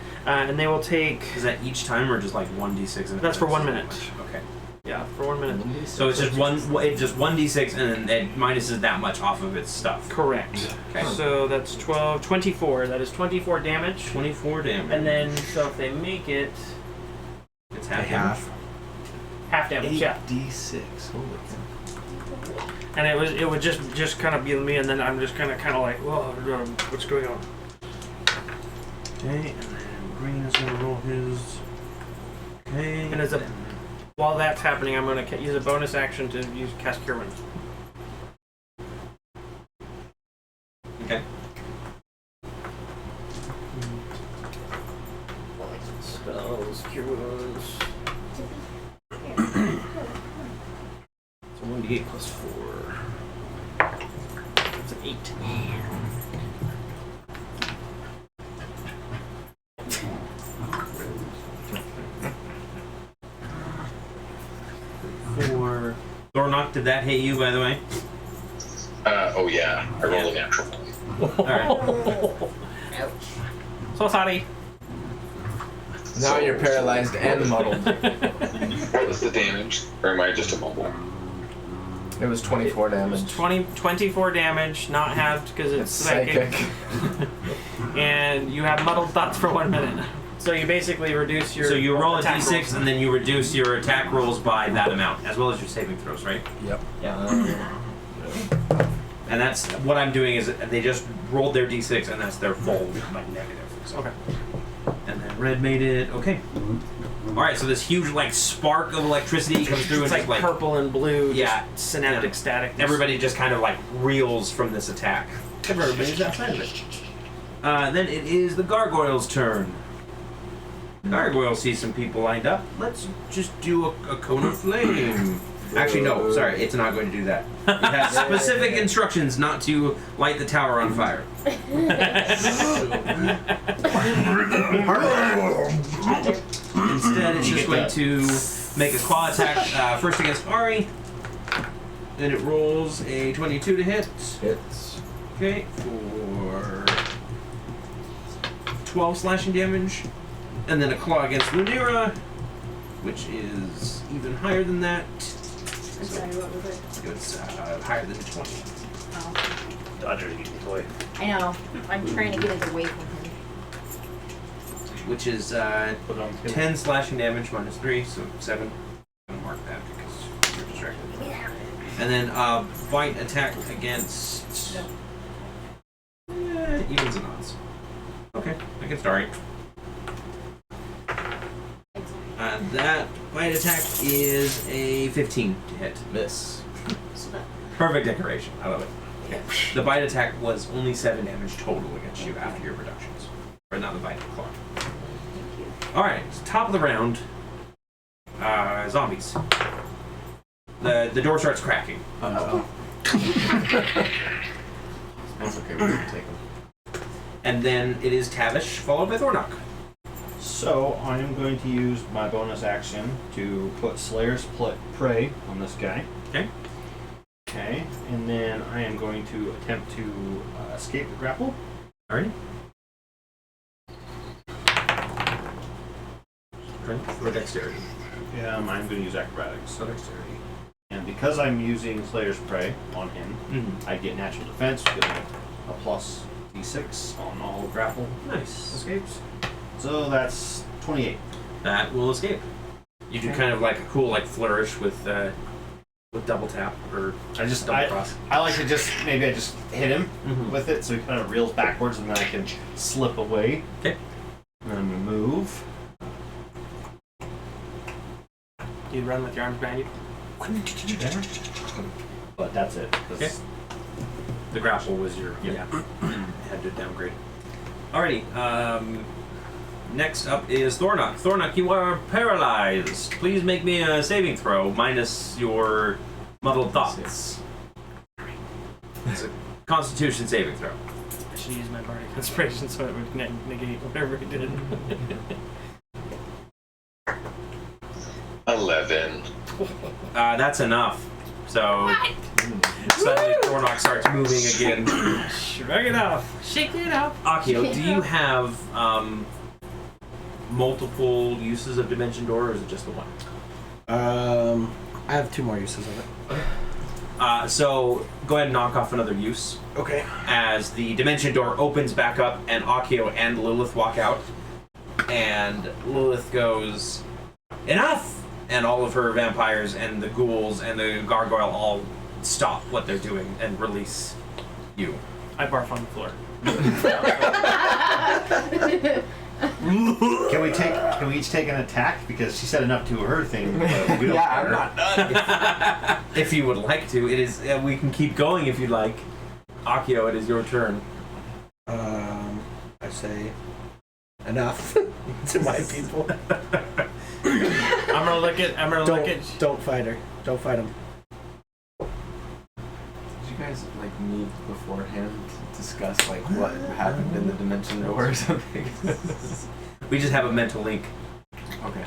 And they will take. Is that each time or just like 1d6? And That's for 1 minute. Okay. Yeah, for 1 minute. So it's just one. It's just 1d6, and then it minuses that much off of its stuff. Correct. Okay. So that's 12, 24. That is 24 damage. 24 damage. And then, so if they make it, it's Half. half damage. Yeah. 8d6. Holy cow. And it would just kind of be me, and then I'm just kind of like, whoa, what's going on? Okay, and then green is gonna roll his. Okay. And while that's happening, I'm going to use a bonus action to use cast Cure Wounds. Okay. Spells, Cure Wounds. So 1d8 plus 4. That's an 8. For Thornock, did that hit you, by the way? Oh yeah, I rolled a natural. Alright. So sorry. Now you're paralyzed and muddled. What was the damage? Or am I just a mumble? It was 24 damage. 24 damage, not halved because it's It's psychic. psychic. And you have muddled thoughts for 1 minute. So you basically reduce your. So you roll a attack d6 rolls. and then you reduce your attack rolls by that amount, as well as your saving throws, right? Yep. Yeah. And that's what I'm doing is they just rolled their d6 and that's their full like negative. So. Okay. And then red made it. Okay. All right. So this huge like spark of electricity comes through It's and like just like purple and blue. Yeah. Just synaptic Yeah. static. everybody just kind of like reels from this attack. Everybody's outside of it. Then it is the gargoyle's turn. The gargoyle sees some people lined up. Let's just do a cone of flame. Actually, no. Sorry, it's not going to do that. It has specific instructions not to light the tower on fire. Instead, it's just going to make a claw attack first against Ari. Then it rolls a 22 to hit. Hits. Okay, for 12 slashing damage. And then a claw against Lunera, which is even higher than that. I'm sorry, what was it? It's higher than 20. Oh. Dodger's getting toy. I know. I'm trying to get it away from him. which is Put it on the 10 slashing damage minus 3, so 7. I'm going to mark that because you're distracted. And then bite attack against evens and odds. Okay, I can start. That bite attack is a 15 to hit. Miss. So that, Perfect decoration. I love it. Okay. The bite attack was only 7 damage total against you after your reductions. Or not the bite, the claw. thank you. Alright, top of the round. Zombies. The door starts cracking. Oh. That's okay, we can take them. And then it is Tavish, followed by Thornock. So I am going to use my bonus action to put Slayer's Prey on this guy. Okay. Okay, and then I am going to attempt to escape the grapple. Alrighty. Strength or dexterity? Yeah, I'm going to use acrobatics. So dexterity. And because I'm using Slayer's Prey on him, Mm-hmm. I get natural defense, getting a plus d6 on all grapple Nice. escapes. So that's 28. That will escape. You do kind of like a cool like flourish with double tap or double cross. I like to just maybe I just hit him Mhm. with it, so he kind of reels backwards, and then I can slip away. Okay. And then I'm gonna move. You run with your arms behind you. But that's it. 'Cause Okay. The grapple was your had to downgrade. Alrighty. Next up is Thornock. Thornock, you are paralyzed. Please make me a saving throw minus your muddled thoughts. It's a Constitution saving throw. I should use my bardic inspiration so it would negate whatever it did. 11. That's enough. So suddenly Thornock starts moving again. Shrug it off. Shake it off. Akio, do you have multiple uses of Dimension Door, or is it just the one? I have 2 more uses of it. So go ahead and knock off another use. Okay. As the Dimension Door opens back up and Akio and Lilith walk out. And Lilith goes, "Enough!" And all of her vampires and the ghouls and the gargoyle all stop what they're doing and release you. I barf on the floor. Can we each take an attack? Because she said enough to her thing. But we don't I'm care. not done. If you would like to, it is. We can keep going if you'd like. Akio, it is your turn. I say enough to my people. I'm gonna look at. Don't fight her. Don't fight him. Did you guys like meet beforehand to discuss like what happened in the dimension door or something? We just have a mental link. Okay.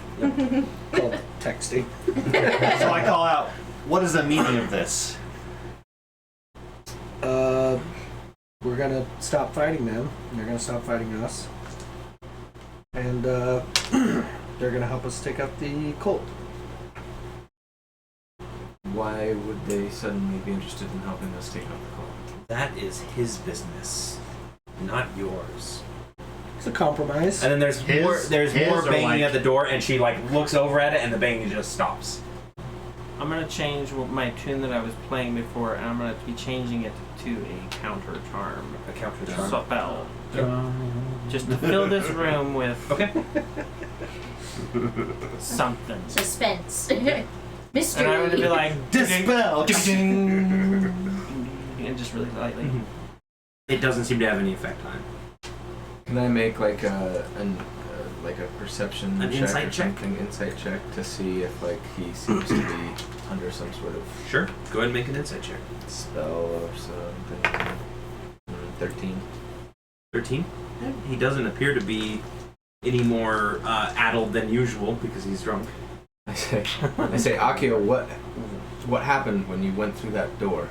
Called texting. So I call out, what is the meaning of this? We're gonna stop fighting them. They're gonna stop fighting us. And they're gonna help us take out the cult. Why would they suddenly be interested in helping us take out the cult? That is his business, not yours. It's a compromise. And then there's His- more. There's his more or banging like- at the door, and she like looks over at it, and the banging just stops. I'm gonna change my tune that I was playing before, and I'm gonna be changing it to a counter charm. A counter charm. Spell. Just to fill this room with Okay. Suspense. something. Mystery. And I'm gonna be like, Dispel! and just really lightly. It doesn't seem to have any effect on it. Can I make like a perception An check insight or check? something, insight check to see if like he seems to be under some sort of Sure. Go ahead and make an insight check. spell or something? 13. 13. He doesn't appear to be any more addled than usual because he's drunk. I say, Akio, what happened when you went through that door?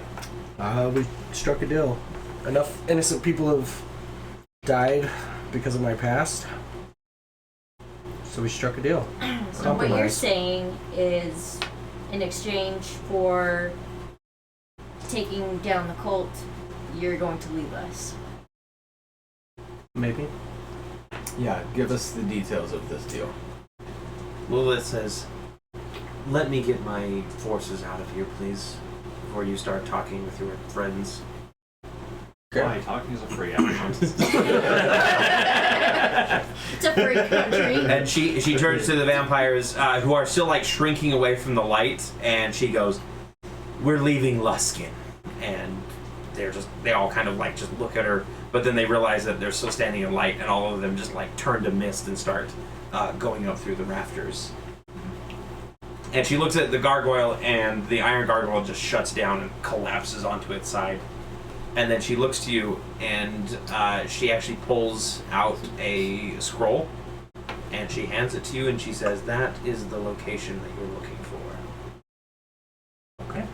We struck a deal. Enough innocent people have died because of my past. So we struck a deal. So what you're saying is, in exchange for taking down the cult, you're going to leave us. Maybe. Yeah, give us the details of this deal. Lilith says, "Let me get my forces out of here, please, before you start talking with your friends." Why? Talking is a free action. It's a free country. And she turns to the vampires, who are still like shrinking away from the light, and she goes, "We're leaving Luskin." And they all kind of like just look at her, but then they realize that they're still standing in light, and all of them just like turn to mist and start going up through the rafters. And she looks at the gargoyle, and the iron gargoyle just shuts down and collapses onto its side. And then she looks to you, and she actually pulls out a scroll, and she hands it to you, and she says, "That is the location that you're looking for." Okay.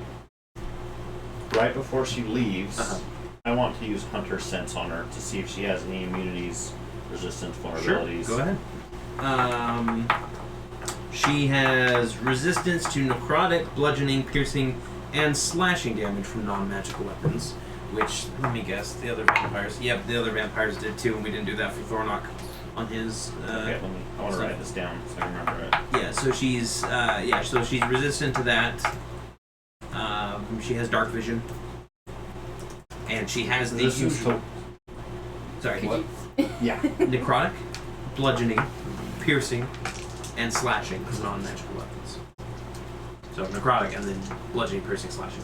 Right before she leaves, I want to use Hunter Sense on her to see if she has any immunities, resistance, vulnerabilities. Sure, go ahead. She has resistance to necrotic, bludgeoning, piercing, and slashing damage from non-magical weapons. Which, let me guess, the other vampires. Yep, the other vampires did too, and we didn't do that for Thornock on his. Okay, I want to write this down so I remember it. Yeah, so she's she's resistant to that. She has dark vision, and she has the usual. Sorry, what? Yeah. Necrotic, bludgeoning, piercing, and slashing is non-magical weapons. So necrotic, and then bludgeoning, piercing, slashing.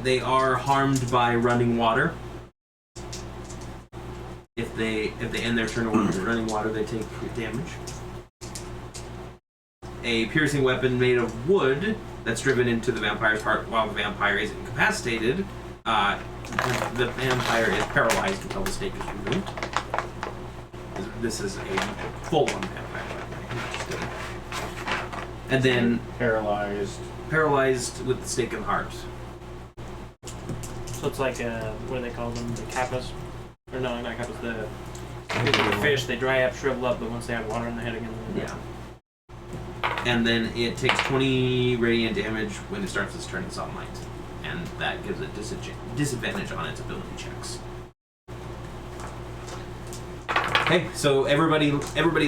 They are harmed by running water. If they end their turn with running water, they take damage. A piercing weapon made of wood that's driven into the vampire's heart while the vampire is incapacitated. The vampire is paralyzed until the stake is removed. This is a full-on vampire weapon. And then paralyzed with the stake in the heart. So it's like what do they call them? The kappas? Or no, not kappas. The fish. They dry up, shrivel up, but once they have water in the head again. Yeah. And then it takes 20 radiant damage when it starts its turn in sunlight, and that gives it disadvantage on its ability checks. Okay, so everybody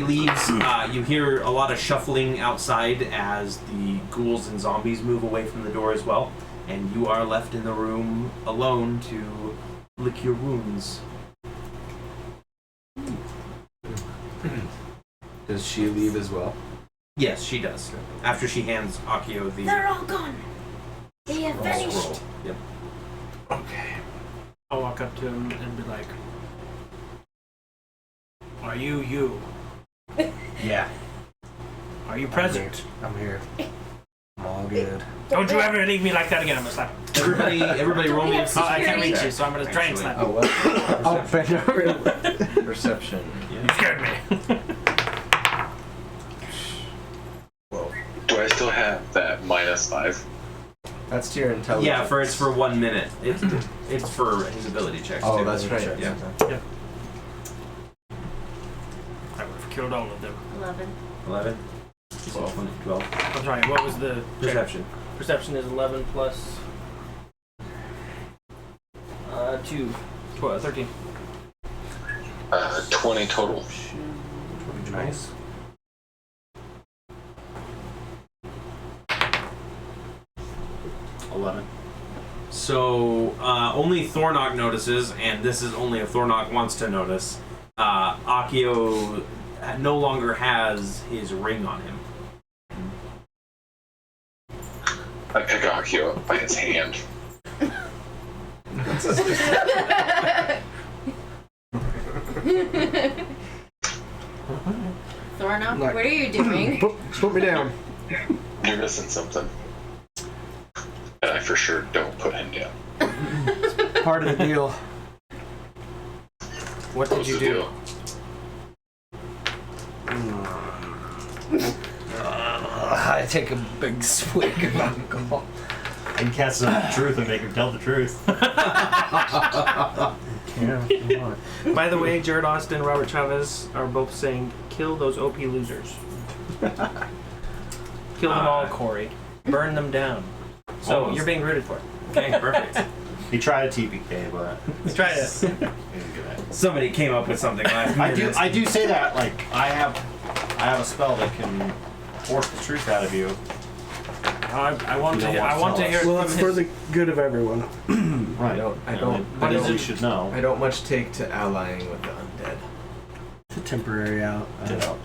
leaves. You hear a lot of shuffling outside as the ghouls and zombies move away from the door as well, and you are left in the room alone to lick your wounds. Does she leave as well? Yes, she does. After she hands Akio the They're all gone. They have vanished. scroll. Yep. Okay. I'll walk up to him and be like, "Are you? Yeah. Are you present? I'm here. I'm all good. Don't you ever leave me like that again. I'm gonna slap you." Everybody roll me a Oh, I can't reach you, so I'm gonna try and slap you. Oh, what? Oh, Perception. You scared me. Do I still have that -5? That's to your intelligence. Yeah, it's for 1 minute. It's for his ability checks. Oh, too. that's right. Yeah. I would have killed all of them. 11. 11. 12. I'm sorry, what was the Perception. Perception is 11 plus 2. 13. 20 total. Nice. So only Thornock notices, and this is only if Thornock wants to notice. Akio no longer has his ring on him. I pick Akio up by his hand. Thornock, Like- what are you doing? Put me down. You're missing something. And I for sure don't put him down. Part of the deal. What did What's you the do? deal? I take a big swig of alcohol. And cast some truth and make him tell the truth. Yeah, come on. By the way, Jared Austin and Robert Chavez are both saying, "Kill those OP losers. Kill them all, Corey. Burn them down." So Almost. you're being rooted for. Okay, perfect. He tried a TPK, but Let's try it. he didn't get it. Somebody came up with something last minute. I do say that, like, I have a spell that can force the truth out of you. I want to. You don't I want to hear it Well, from it's for his. the good of everyone. Right. I don't What is it? should know. I don't much take to allying with the undead. It's a temporary out. Ditto.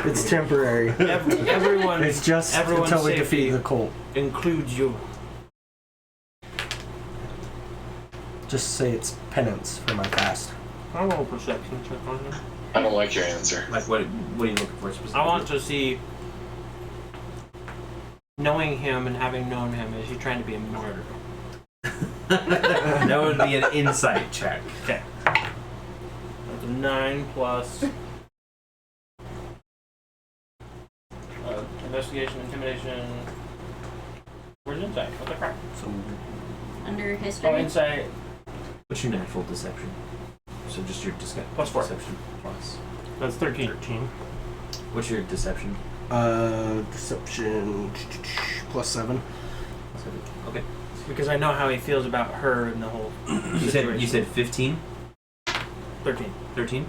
It's temporary. Everyone. It's just everyone's until we safety defeat the cult. includes you. Just say it's penance for my past. I want a perception check on him. I don't like your answer. Like, what are you looking for specifically? I want to see. Knowing him and having known him, is he trying to be a martyr? That would be an insight check. Okay. That's a 9 plus. Investigation, intimidation. Where's insight? What the crap? Under Oh, history. insight. What's your natural deception? So just your Plus 4. deception plus. That's 13. What's your deception? Deception +7. Okay. Because I know how he feels about her and the whole situation. You said 15? 13. 13?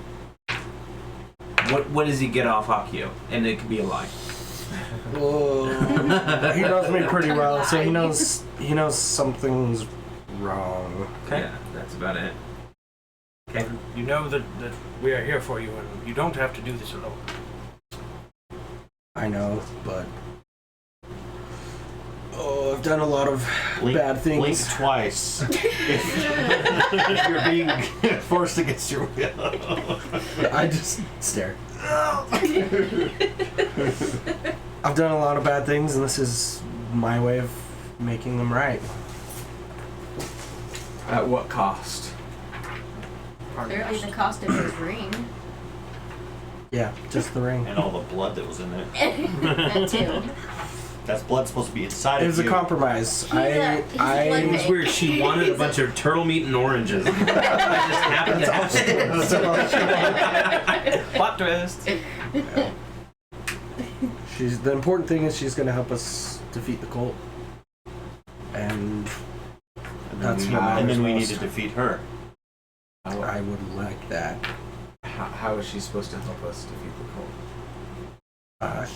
What does he get off Akio? And it could be a lie. He knows me pretty well, so he knows something's wrong. Okay. Yeah, that's about it. Okay. You know that we are here for you, and you don't have to do this alone. I know, but I've done a lot of bad things. Blink twice. if you're being forced against your will. I just stared. I've done a lot of bad things, and this is my way of making them right. At what cost? Clearly the cost of his ring. Yeah, just the ring. And all the blood that was in it. That too. That's blood supposed to be inside It was of a you. compromise. He's a blood It's bank. weird. She wanted a bunch of turtle meat and oranges. I just happened to have it. Plot twist. The important thing is she's going to help us defeat the cult, and that's what matters And then we need most. to defeat her. I would like that. How is she supposed to help us defeat the cult?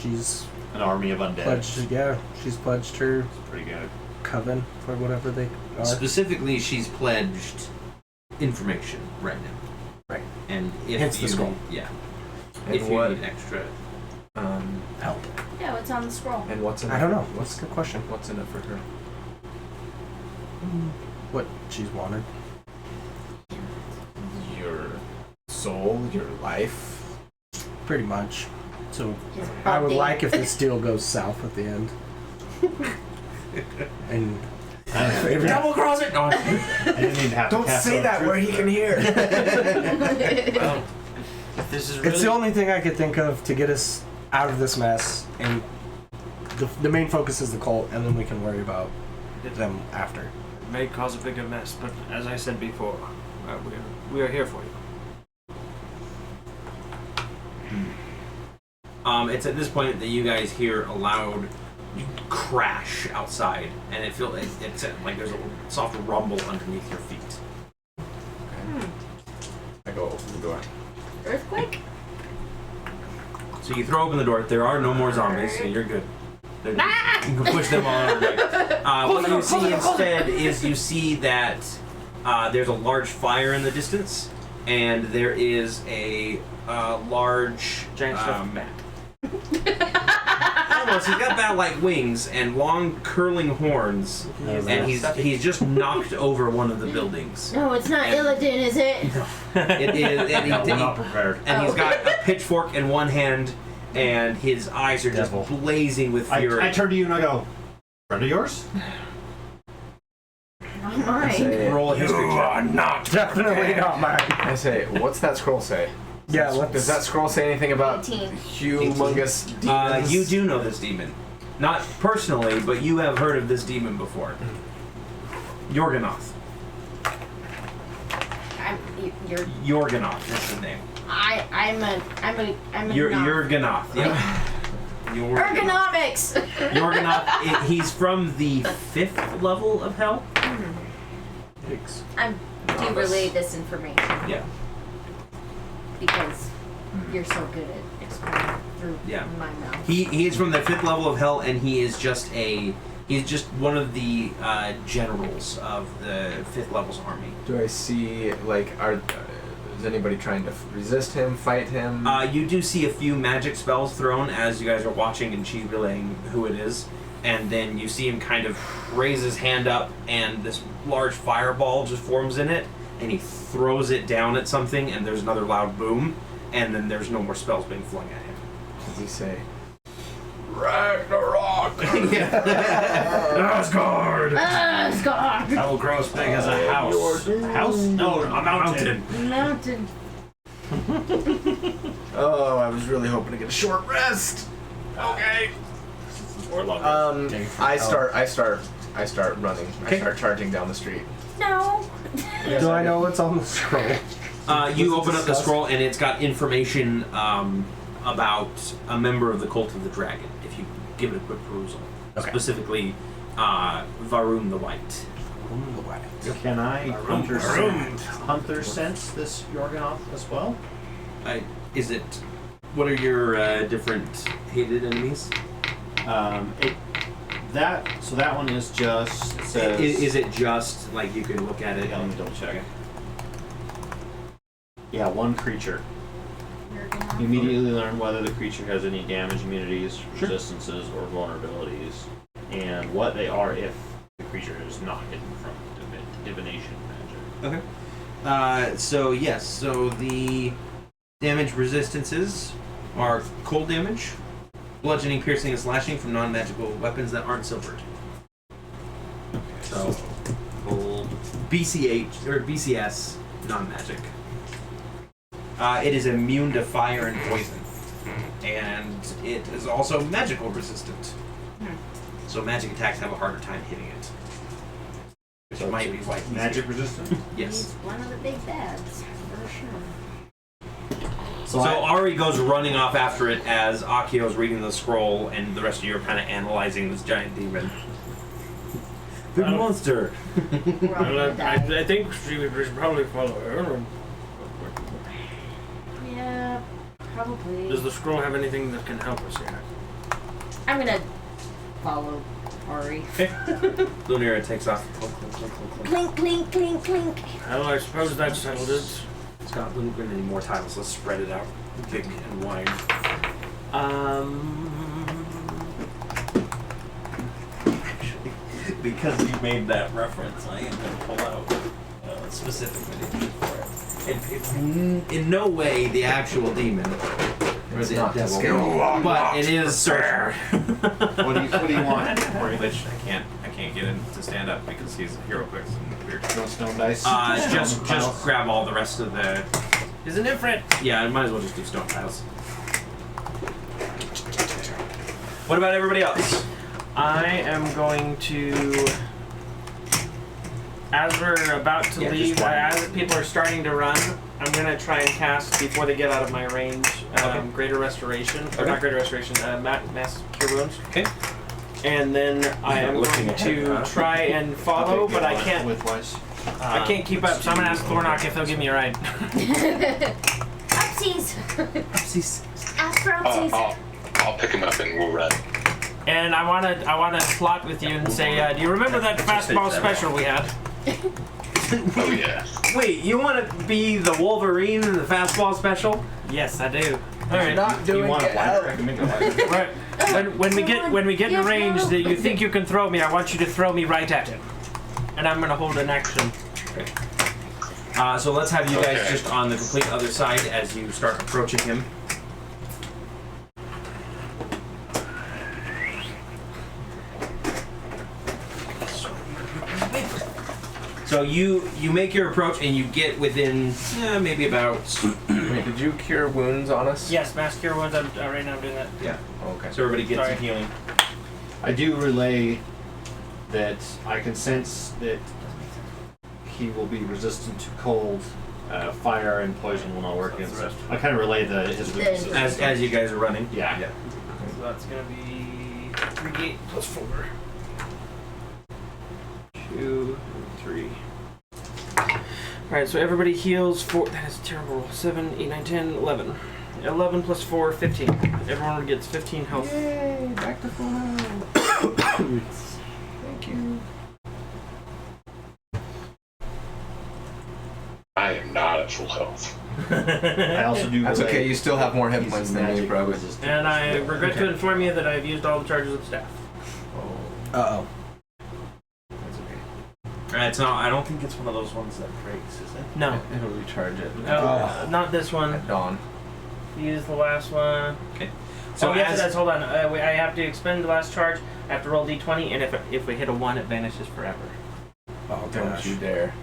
She's An army of undead. pledged. Yeah, she's pledged her It's pretty good. coven for whatever they are. Specifically, she's pledged information right now. Right. And if Hence the you scroll. yeah. And If you what need extra. Help. Yeah, what's on the scroll? And what's in it? I don't know. For, That's a good question. what's in it for her? What she's wanted. Your soul, your life. Pretty much. So His I would body. like if this deal goes south at the end. And favorite. Double cross it! No, I didn't even have to Don't pass say out that truth. where he can hear. Well, if this is really It's the only thing I could think of to get us out of this mess, and the main focus is the cult, and then we can worry about them after. It may cause a bigger mess, but as I said before, we are here for you. It's at this point that you guys hear a loud crash outside, and it's like there's a soft rumble underneath your feet. I go open the door. Earthquake? So you throw open the door. There are no more zombies, so you're good. You can push them on. What you see instead is you see that there's a large fire in the distance, and there is a large Giant stuffed bat. Almost. He's got bat-like wings and long curling horns, and he's just knocked over one of the buildings. No, it's not Illidan, is it? It is, and, We're not prepared. and he's got a pitchfork in one hand, and his eyes are just Devil. blazing with fury. I turn to you and I go, friend of yours? Not mine. Roll a history check. Not definitely not mine. I say, what's that scroll say? Yeah, Does that scroll say anything about 18. humongous demons? You do know this demon. Not personally, but you have heard of this demon before. Yorganoth. You're. Yorganoth is his name. I'm a. You're knock. Yorganoth, yeah. Ergonomics! Yorgonoth, he's from the 5th level of hell. I do relay this information Yeah. because you're so good at explaining through my mouth. He is from the 5th level of hell, and he's just one of the generals of the 5th level's army. Do I see, like, is anybody trying to resist him, fight him? You do see a few magic spells thrown as you guys are watching, and she's relaying who it is. And then you see him kind of raise his hand up, and this large fireball just forms in it, and he throws it down at something, and there's another loud boom, and then there's no more spells being flung at him. Does he say, Ragnarok! Asgard! Asgard! I will grow as big as a house. House? No, a mountain. Mountain. Oh, I was really hoping to get a short rest. Okay. Or longer. I start running. Okay. I start charging down the street. No. Do I know what's on the scroll? You open up the scroll, and it's got information about a member of the Cult of the Dragon, if you give it a quick perusal. Okay. Specifically, Varun the White. Can I hunter sense this Yorgonoth as well? What are your different hated enemies? So that one is just, it says... Is it just, like, you can look at it? Yeah, let me double check. Yeah, one creature. You immediately learn whether the creature has any damage, immunities, resistances, or vulnerabilities, and what they are if the creature is not hidden from divination magic. Okay. So the damage resistances are cold damage, bludgeoning, piercing, and slashing from non-magical weapons that aren't silvered. So, BCH or BCS, non-magic. It is immune to fire and poison, and it is also magical resistant. So magic attacks have a harder time hitting it. Which So might be why he's magic here. resistant? Yes. He's one of the big bads, for sure. So Ari goes running off after it as Akio's reading the scroll, and the rest of you are kind of analyzing this giant demon. Big monster. We're all gonna die. I think we should probably follow her. Yeah, probably. Does the scroll have anything that can help us here? I'm gonna follow Ari. Lunera takes off. Clink, clink, clink, clink. Well, I suppose that settled it. It's got Lundgren any more tiles. Let's spread it out, big and wide. Actually, because you made that reference, I am going to pull out a specific video for it. In no way the actual demon. It's the not devil, scary. but it is searcher. What do you want? Which I can't get him to stand up because he's a hero quick and weird. No stone dice? Just grab all the rest of the. Is an Ifrit. Yeah, I might as well just do stone tiles. What about everybody else? I am going to, as we're about to leave, as people are starting to run, I'm going to try and cast, before they get out of my range, Greater Restoration. Or not Greater Restoration, Mass Cure Wounds. Okay. And then I am going to try and follow, but I can't. Widthwise. I can't keep up, so I'm going to ask Thornock if they'll give me a ride. Upsies! Ask for upsies. I'll pick him up and we'll run. And I wanna plot with you and say, do you remember that fastball special we had? Oh yeah. Wait, you want to be the Wolverine in the fastball special? Yes, I do. All right. Not doing it. Right. When we get in range that you think you can throw me, I want you to throw me right at him. And I'm gonna hold an action. Okay. So let's have you guys just on the complete other side as you start approaching him. So you make your approach and you get within maybe about. Wait, did you cure wounds on us? Yes, mass cure wounds. I'm right now doing that. Yeah. Okay. So everybody gets Sorry. some healing. I do relay that I can sense that he will be resistant to cold, fire, and poison will not work against it. I kind of relay his weaknesses. As you guys are running. Yeah. So that's gonna be 3d8 plus 4. 2 and 3. Alright, so everybody heals 4. That is a terrible roll. 7, 8, 9, 10, 11. 11 plus 4, 15. Everyone gets 15 health. Yay! Back to full health. Thank you. I am not at full health. I also do. That's okay. You still have more hit points than me, probably. And I regret to inform you that I've used all the charges of staff. Uh-oh. That's okay. It's not. I don't think it's one of those ones that breaks, is it? No. It'll recharge it. Not this one. At dawn. Use the last one. Okay. So So yes, as it does. Hold on. I have to expend the last charge. I have to roll d20, and if we hit a 1, it vanishes forever. Oh, Don't gosh. you dare.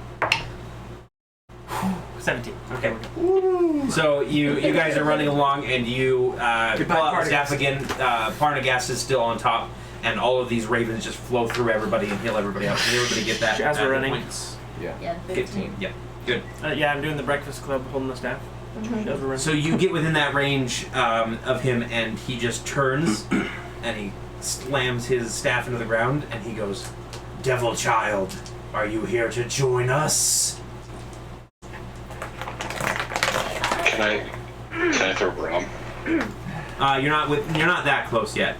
17. Okay, we're good. So you guys are running along, and you pull out the staff Partagas. again. Partagas is still on top, and all of these ravens just flow through everybody and heal everybody out. Can everybody get that? As we're running. Points? Yeah, 15. Yep. Good. Yeah, I'm doing the breakfast club holding the staff. Mm-hmm. As we're running. So you get within that range of him, and he just turns, and he slams his staff into the ground, and he goes, "Devil child, are you here to join us?" Can I throw Brom? You're not that close yet.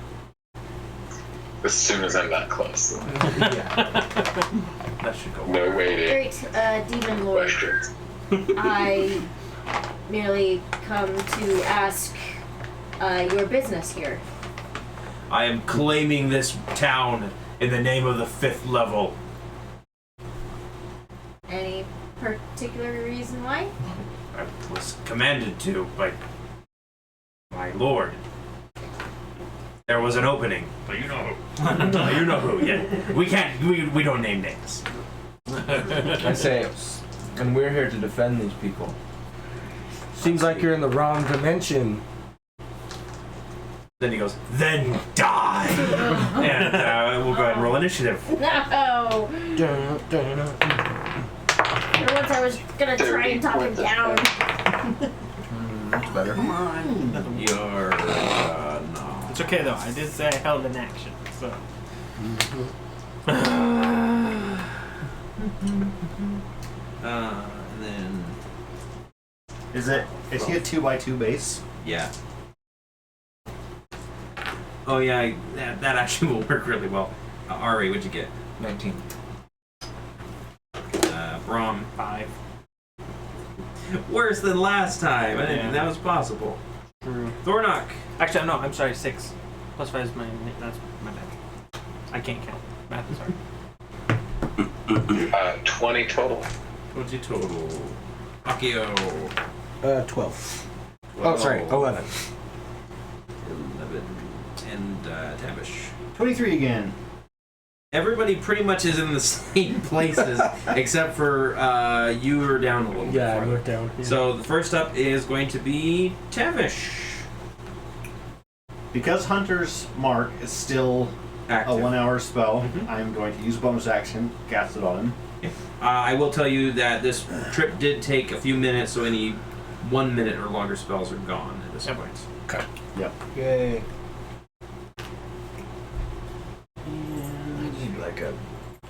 As soon as I'm that close. That should go. No waiting. Great, Demon Lord. Questions. I merely come to ask your business here. I am claiming this town in the name of the 5th level. Any particular reason why? I was commanded to by my lord. There was an opening. But you know who. You know who, yeah. We don't name names. I say, and we're here to defend these people. Seems like you're in the wrong dimension. Then he goes, "Then die!" And we'll go ahead and roll initiative. No! For once I was gonna try and talk him down. That's better. You're, no. It's okay though. I did say I held an action, so. And then, Is he a 2x2 base? yeah. Oh yeah, that actually will work really well. Ari, what'd you get? 19. Brom. 5. Worse than last time. I didn't think that was possible. True. Thornock. Actually, no, I'm sorry, 6. Plus 5 is that's my bad. I can't count. Math is hard. 20 total. 20 total. Akio. 12. Oh, sorry, 11. 11. And Tavish. 23 again. Everybody pretty much is in the same places, except for you are down a little Yeah, I bit went down. farther. So the first up is going to be Tavish. Because Hunter's Mark is still Active. a 1 hour spell, Mhm. I'm going to use bonus action, cast it on him. I will tell you that this trip did take a few minutes, so any 1 minute or longer spells are gone at this point. Okay. Yep. Yay.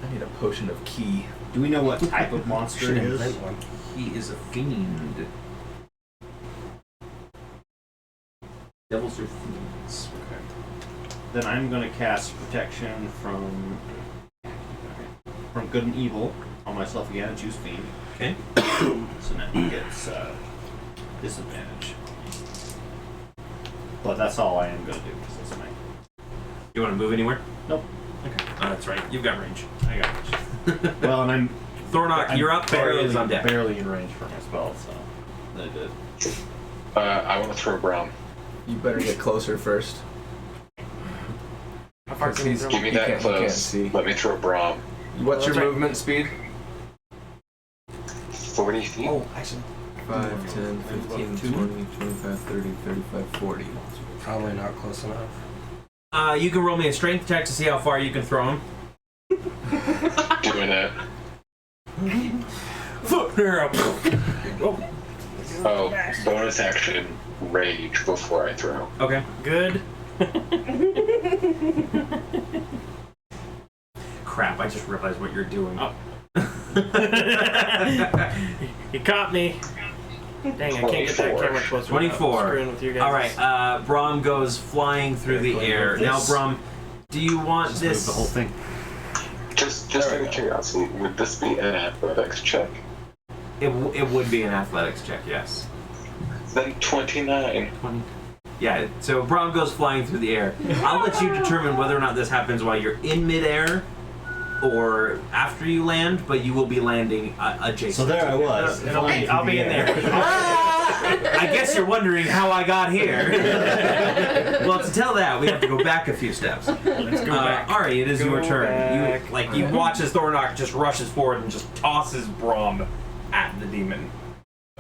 I need a potion of key. Do we know what type of monster Should it is? invent one. He is a fiend. Devils are fiends. Then I'm going to cast protection from good and evil on myself again and choose fiend. Okay. So now he gets disadvantage. But that's all I am going to do because that's my. You want to move anywhere? Nope. Okay. Oh, that's right. You've got range. I got range. Well, and I'm Thornock, you're up. Barry is on deck. barely in range for my spell, so I did. I want to throw Brom. You better get closer first. How far can you throw? Give me You that can't close. see. Let me throw Brom. What's your That's right. movement speed? 40 feet. Oh, actually, 5, 10, 15, 20, 25, 30, 35, 40. probably not close enough. You can roll me a strength check to see how far you can throw him. Doing it. Oh, Oh, bonus action rage before I throw. Okay. good. Crap! I just realized what you're doing. Oh. You caught me. Dang, I can't get that camera closer. 24. Screwing with you guys. All right. Brom goes flying through the air. Now, Brom, do you want Just this? move the whole thing. Just out of curiosity, would this be an athletics check? It would be an athletics check, yes. Then 29. 20. Yeah. So Brom goes flying through the air. I'll let you determine whether or not this happens while you're in midair or after you land, but you will be landing adjacent. So there I was. I'll be in there. I guess you're wondering how I got here. Well, to tell that, we have to go back a few steps. Let's go back. Ari, it is your turn. back. You watch as Thornok just rushes forward and just tosses Brom at the demon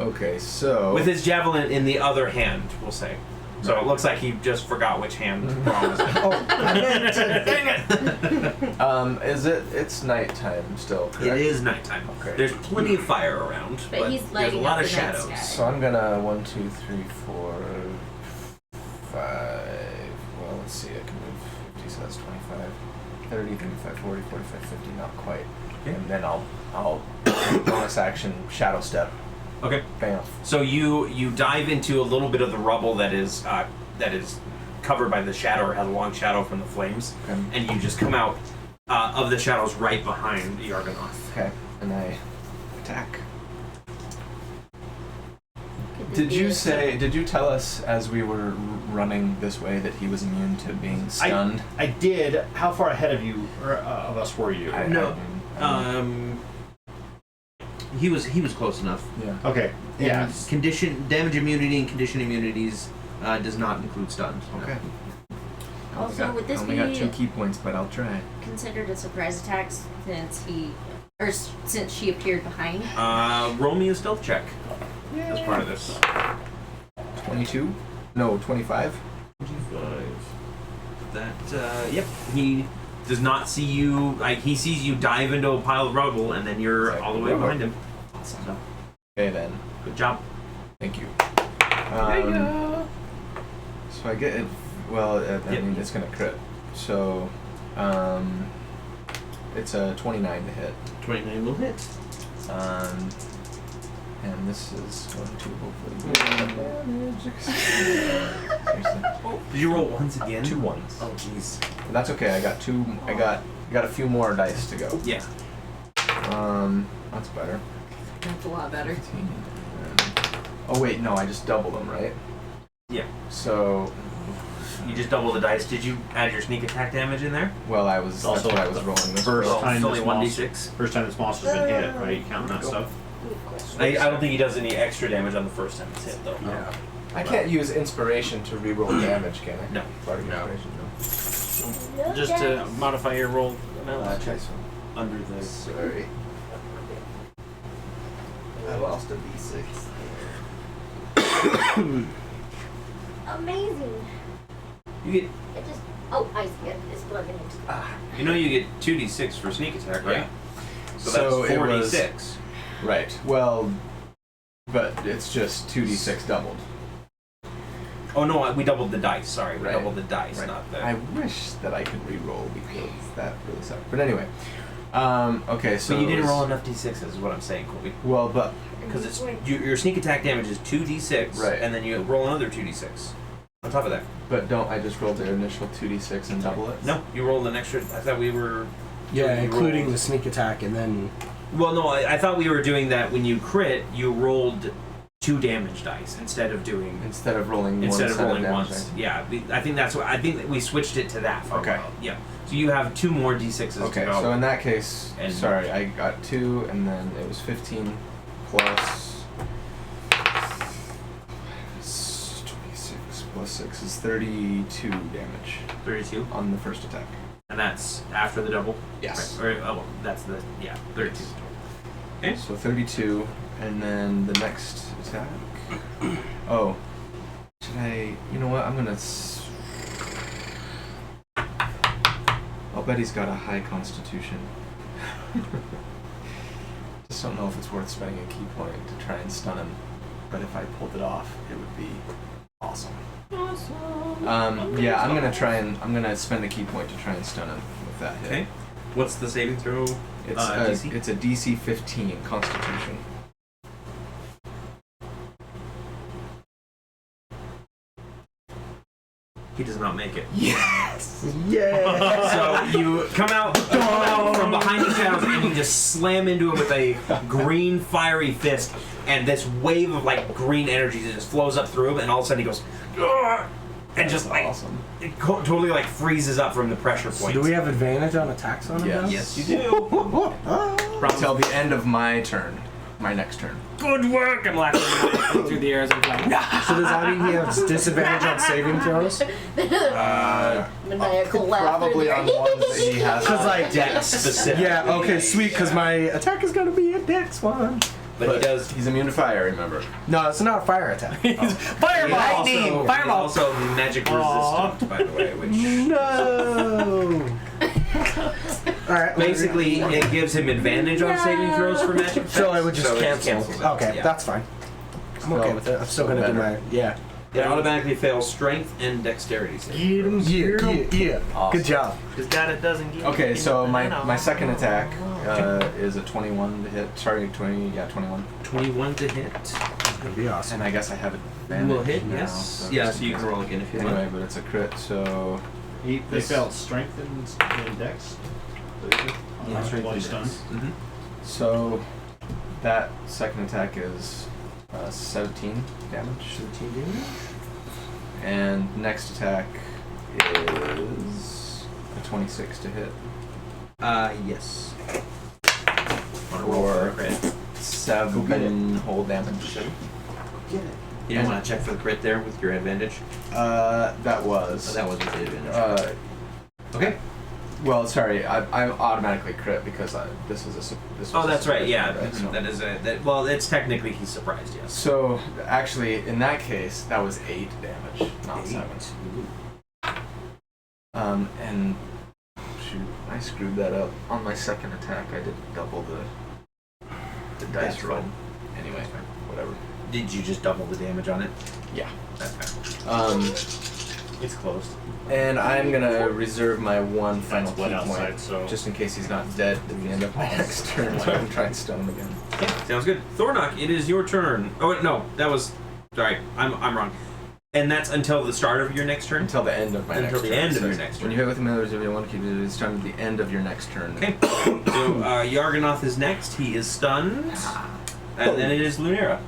Okay, so with his javelin in the other hand. We'll say. So it looks like he just forgot which hand Brom was in. dang it! It's nighttime still. It Correct? is nighttime. Okay. There's plenty of fire around, But he's there's a lighting lot up of the night shadows. sky. So I'm gonna 1, 2, 3, 4, 5. Well, let's see. I can move 50, so that's 25, 30, 35, 40, 45, 50. Not quite. Okay. And then I'll bonus action shadow step. Okay. Bam. So you dive into a little bit of the rubble that is covered by the shadow or has a long shadow from the flames, Okay. and you just come out of the shadows right behind Yarganoth. Okay. And I attack. Could this Did be you a- say? Did you tell us as we were running this way that he was immune to being stunned? I did. How far ahead of you, or of us, were you? No. He was close enough. Yeah. Okay. Yeah. And condition damage immunity and condition immunities does not include stuns. Okay. Also, would this I only got be 2 key points, but I'll try. considered a surprise attack since she appeared behind? Roll me a stealth check as part of this. 22? No, 25. 25. That yep. He does not see you. He sees you dive into a pile of rubble, and then you're all the way behind him. So, Okay then. good job. Thank you. So I get it. Well, I mean it's gonna crit. So, it's a 29 to hit. 29 will hit. And this is going to hopefully be damage. Did you roll ones again? 2 ones. Oh jeez. But that's okay. I got 2. I got a few more dice to go. Yeah. That's better. That's a lot better. 15. Oh wait, no, I just doubled them, right? Yeah. So, You just double the dice. Did you add your sneak attack damage in there? well, that's Also, what I was rolling this first for. time it's only this 1d6. First time this monster's been hit, right? You counting that stuff? I don't think he does any extra damage on the first time it's hit, though. Yeah. I can't use inspiration to reroll damage, can I? No. Part of inspiration, no. Just to modify your roll amount. Try some. Under the. Sorry. I lost a d6. Amazing. You get, It just. Oh, I see it. It's plugging into. you know, you get 2d6 for sneak attack, right? Yeah. So So that's it was- 4d6. Right. Well, but it's just 2d6 doubled. Oh no, we doubled the dice. Sorry, we Right. doubled the dice, Right. not the. I wish that I could re-roll because that really sucked. But anyway, okay. So So you didn't it's- roll enough d6s, is what I'm saying, Colby. Well, but Because it's your sneak attack damage is 2d6, Right. and then you roll another 2d6 on top of that. don't I just roll the initial 2d6 and double it? No, you rolled an extra. I thought we were. Yeah, you including rolled- the sneak attack, and then Well, no, I thought we were doing that when you crit. You rolled 2 damage dice instead of doing. Instead of rolling Instead one of set rolling damage once. dice. Yeah, I think that's what. I think that we switched it to that for Okay. a while. Yeah. So you have 2 more d6s Okay, to go. so in that case, And- sorry, I got 2, and then it was 15 plus 26 plus 6 is 32 damage 32, on the first attack. and that's after the double. Yes. Right. Or, oh, well, that's the 32. Okay. So 32, and then the next attack. Oh, should I? You know what? I'm gonna. I'll bet he's got a high constitution. Just don't know if it's worth spending a key point to try and stun him. But if I pulled it off, it would be awesome. Yeah, I'm gonna spend a key point to try and stun him with that hit. Okay. What's the saving throw? DC? It's a DC 15 Constitution. He does not make it. Yes! Yeah! So you come out from behind the shadows and you just slam into him with a green fiery fist, and this wave of like green energy just flows up through him, and all of a sudden he goes, "Ugh!" and just like awesome. it totally like freezes up from the pressure point. Do we have advantage on attacks on him? Yes. now? Yes, you do. Until the end of my turn. My next turn. Good work! I'm laughing through the air as I'm flying. So does that mean he has disadvantage on saving throws? Maniacal laughter. Probably on ones that he has. Because like, Dex specific. yeah, okay, sweet. Because my attack is gonna be a Dex one. But he does. He's immune to fire, remember? No, it's not a fire attack. Fireball! Also, Fireball! also magic resistant, by the way, which No. All right. basically it gives him advantage on saving throws for magic effects. So it would just so it cancel. cancels out, Okay, yeah. that's fine. I'm okay with it. I'm still gonna do my It automatically fails strength and dexterity saving. Yeah. Awesome. Good job. Just got it doesn't get Okay, so my second attack is a 21 to hit. Sorry, 21. 21 to hit. It's gonna be awesome. And I guess I have advantage Will hit, now, yes. so Yeah, just so you in can case. roll again if you Anyway, want. but it's a crit, so They This- failed strength and dex. Yeah, strength While and he's stunned. dex. Mhm. so that second attack is 17 damage. 17 damage? And next attack is a 26 to hit. Yes. Want to roll for a crit? 7 whole damage. You don't want to check for the crit there with your advantage? That Oh, was. that wasn't the advantage. Okay. Well, sorry, I automatically crit because this was a. This was Oh, a that's right. surprise, Yeah, right? So- that is a. That, well, it's technically he's surprised. Yes. So actually, in that case, that was 8 damage, not 7. And shoot, I screwed that up on my second attack. I didn't double the dice That's roll. fine. Anyway, whatever. Did you just double the damage on it? Yeah. That's fine. It's closed. And I'm gonna reserve my one final That's wet key outside, point, so just in case he's not dead at the end of my next turn, so I can try and stun him again. Sounds good. Thornock, it is your turn. Oh wait, no, that was. Sorry, I'm wrong. And that's until the start of your next turn. Until the end of my Until next the turn. end It of your says, next When turn. you hit with a melee reserve, you want to keep it this time to the end of your next turn. Okay. So Yarganoth is next. He is stunned. And then it is Lunera.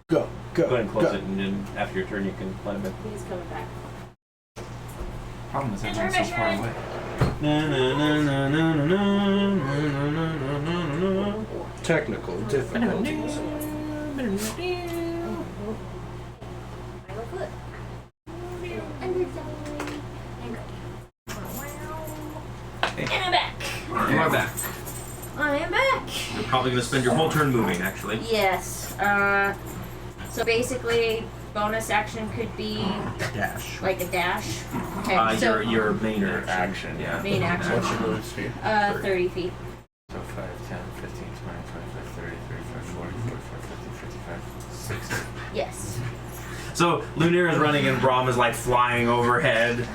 Go. Go ahead and close it, and then after your turn, you can let him in. He's coming back. Problem is everyone's so far away. Na, na, na, na, na, na, na, na, na, na, na. Technical difficulties. I go foot. And I'm back. You are back. I am back. You're probably going to spend your whole turn moving, actually. Yes. So basically, bonus action could be Dash. like a dash. Okay. So Your main Your action. action, Yeah. main action. What's your move speed? 30 feet. So 5, 10, 15, 20, 25, 30, 35, 40, 45, 50, 55, 60. Yes. So Lunera's running and Braum is like flying overhead.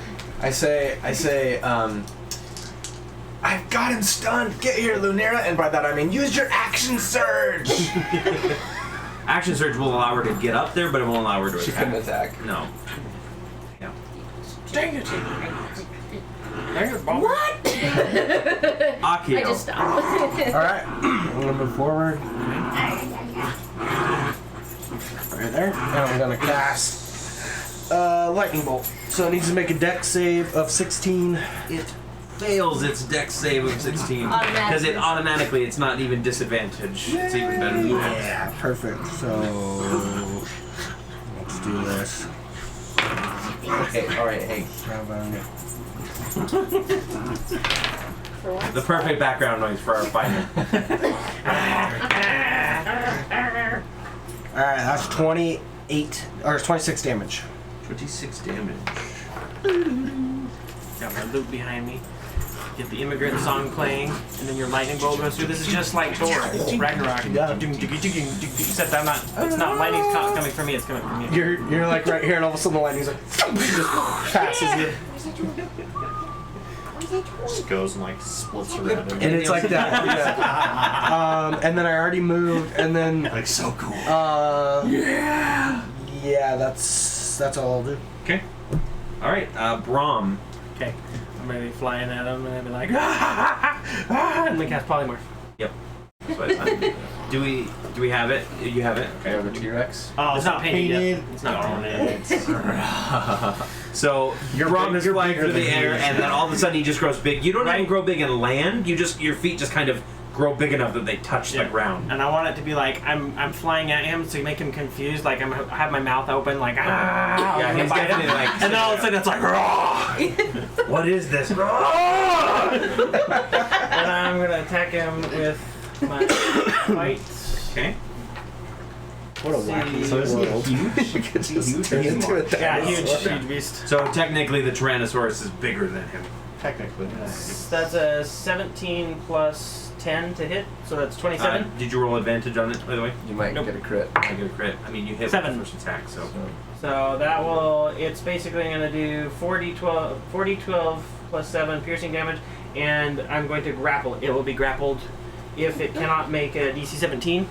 I say, I've got him stunned. Get here, Lunera. And by that I mean, use your action surge. Action Surge will allow her to get up there, but it won't allow her to She attack. couldn't attack. No. Yeah. Dang it. What? Akio. I just stopped. Alright. I'm gonna move forward. Right there. And I'm gonna cast Lightning Bolt. So it needs to make a dex save of 16. It fails its dex save of 16. Because it automatically, it's not even disadvantage. It's even better than that. Yeah, perfect. So let's do this. Okay, alright, hey. The perfect background noise for our fighter. Alright, that's 28 or 26 damage. 26 damage. Got my loot behind me. get the immigrant song playing, and then your lightning bolt goes through. This is just like Thor, Ragnarok. Except it's not lightning's coming from me, it's coming from you. You're like right here, and all of a sudden the lightning's like just passes you. Just goes and like splits around him. And it's like that. Yeah. And then I already moved, and then Like so cool. yeah, that's all I'll do. Okay. All right, Brahm. Okay. I'm gonna be flying at him, and I'll be like, and then cast polymorph. Yep. That's what I thought. Do we have it? You have it? Okay, over T-Rex. Oh, It's not painted yet. It's not Darn painted. it. So your Brahm is flying through the air, and then all of a sudden he just grows big. You don't even grow big and land. Your feet just kind of grow big enough that they touch the ground. And I want it to be like I'm flying at him to make him confused, like I have my mouth open, like Yeah, he's definitely like. and then all of a sudden it's like What is this? and I'm gonna attack him with my fight. Okay. What a wacky So isn't it world. huge? Just turn into a Yeah, dinosaur. huge beast. So technically, the Tyrannosaurus is bigger than him. Technically. That's a 17 plus 10 to hit, so that's 27. Did you roll advantage on it, by the way? You might Nope. get a crit. I get a crit. I mean, you hit 7. with the first attack, so. So that it's basically going to do 4d12 plus 7 piercing damage, and I'm going to grapple. It will be grappled if it cannot make a DC 17.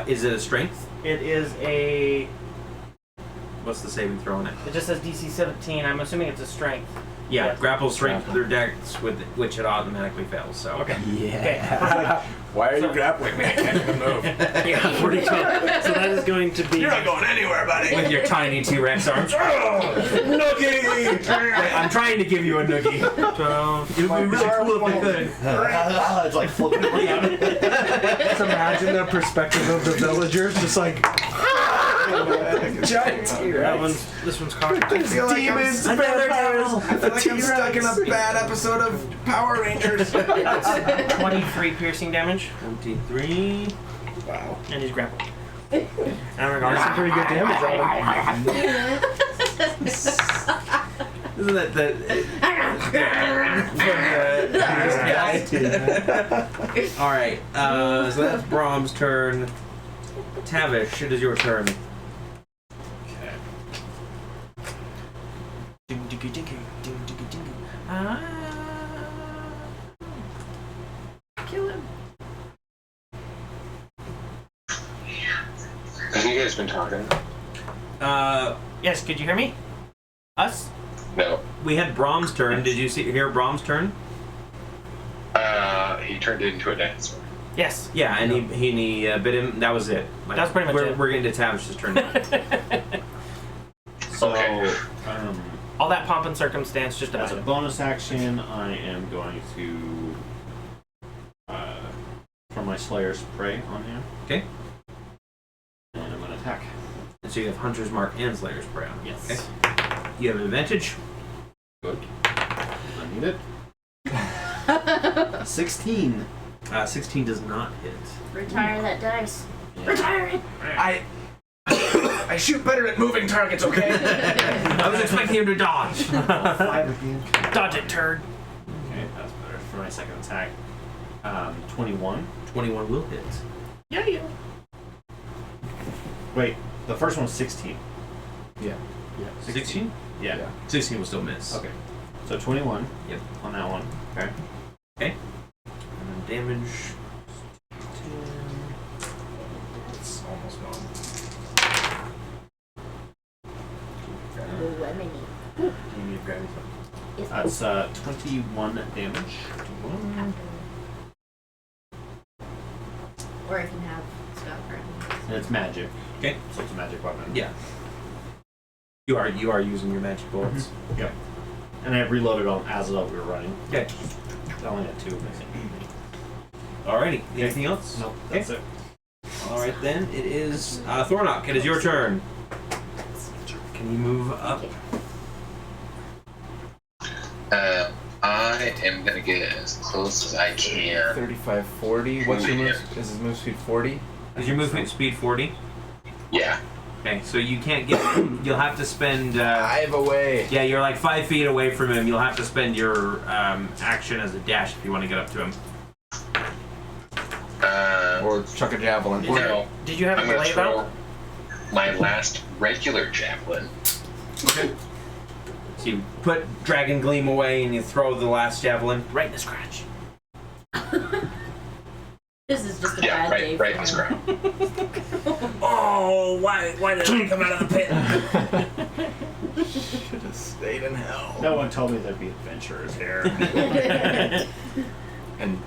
Is it a strength? It is a. What's the saving throw on it? It just says DC 17. I'm assuming it's a strength. Yeah, Yes. grapple strength with their dex, with which it automatically fails. So. Okay. Yeah. Why are you grappling me? I can't even move. Yeah, 42. So that is going to be. going anywhere, buddy. With your tiny T-Rex arms. Noogie! Wait, I'm trying to give you a noogie. 12. It would be really cool if I could. It's like flipping around. Just imagine the perspective of the villagers, just like giant This one's cocked. I feel like demons, another vampires, I feel like I'm stuck in a bad episode of Power Rangers. 23 piercing damage, 23. Wow. and he's grappled. And I'm That's some going pretty good damage on him. Isn't that the? All right. So that's Brahm's turn. Tavish, it is your turn. Kill him. Have you guys been talking? Yes, could you hear me? Us? No. We had Brahm's turn. Did you hear Brahm's turn? He turned it into a dinosaur. Yes. Yeah, and he bit him. That was it. Like, That was pretty much it. We're getting to Tavish's turn now. So, Okay. All that pomp and circumstance just as about a it. bonus action, I am going to from my Slayer's Prey on him. Okay. And I'm going to attack. And so you have Hunter's Mark and Slayer's Prey on. Yes. Okay. You have an advantage. Good. I need it. 16. 16 does not hit. Retire that dice. Retire it. I shoot better at moving targets, okay? I was expecting him to dodge. 5 again. Dodge it, turd. Okay, that's better for my second attack. 21. 21 will hit. Yeah. Wait, the first one's 16. Yeah. 16? Yeah. Yeah. 16 will still miss. Okay. So 21. Yep. On that one. Okay. And then damage. It's almost gone. Lemony. You need to grab yourself. It's That's 21 damage. or I can have Scott grab me. And it's magic. Okay. So it's a magic weapon. Yeah. You are using your magic bullets. Yep. And I reloaded on as we were running. Okay. I only had 2 missing. Alrighty. Anything else? Nope, Okay. that's it. Alright then, it is Thornock. It is your turn. Can you move up? I am gonna get as close as I can. 35, 40. What's your move? Is his move speed 40? Is your movement speed 40? Yeah. Okay, so you can't get. You'll have to spend. 5 away. Yeah, you're like 5 feet away from him. You'll have to spend your action as a dash if you want to get up to him. Or chuck a javelin. No, Did you have a I'm gonna blade throw out? my last regular javelin. Okay. So you put Dragon Gleam away and you throw the last javelin right in the scratch. This is just a Yeah, bad day right in for the him. scrap. Oh, why did it come out of the pit? Should have stayed in hell. No one told me there'd be adventurers here. And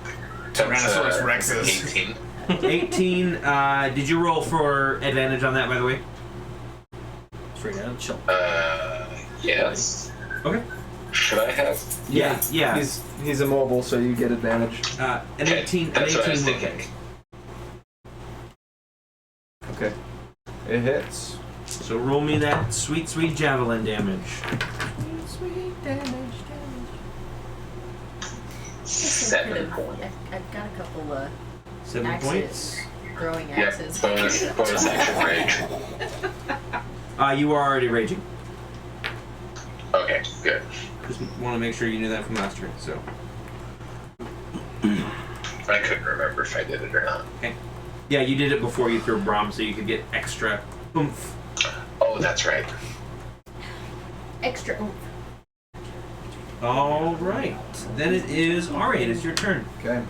Tyrannosaurus Rexes. 18. 18. Did you roll for advantage on that, by the way? Straight out of chill. Yes. Okay. Should I have? Yeah. He's immobile, so you get advantage. An Okay, 18. An that's 18 what I was will thinking. hit. Okay. It hits. So roll me that sweet, sweet javelin damage. Sweet damage. 7 points. I've got a couple 7 axes. points. Throwing Yep, axes. bonus action rage. You are already raging. Okay, good. Just want to make sure you knew that from last turn. So. I couldn't remember if I did it or not. Okay. Yeah, you did it before you threw Brahm, so you could get extra oomph. Oh, that's right. Extra oomph. All right. Then it is R8. It's your turn. Okay.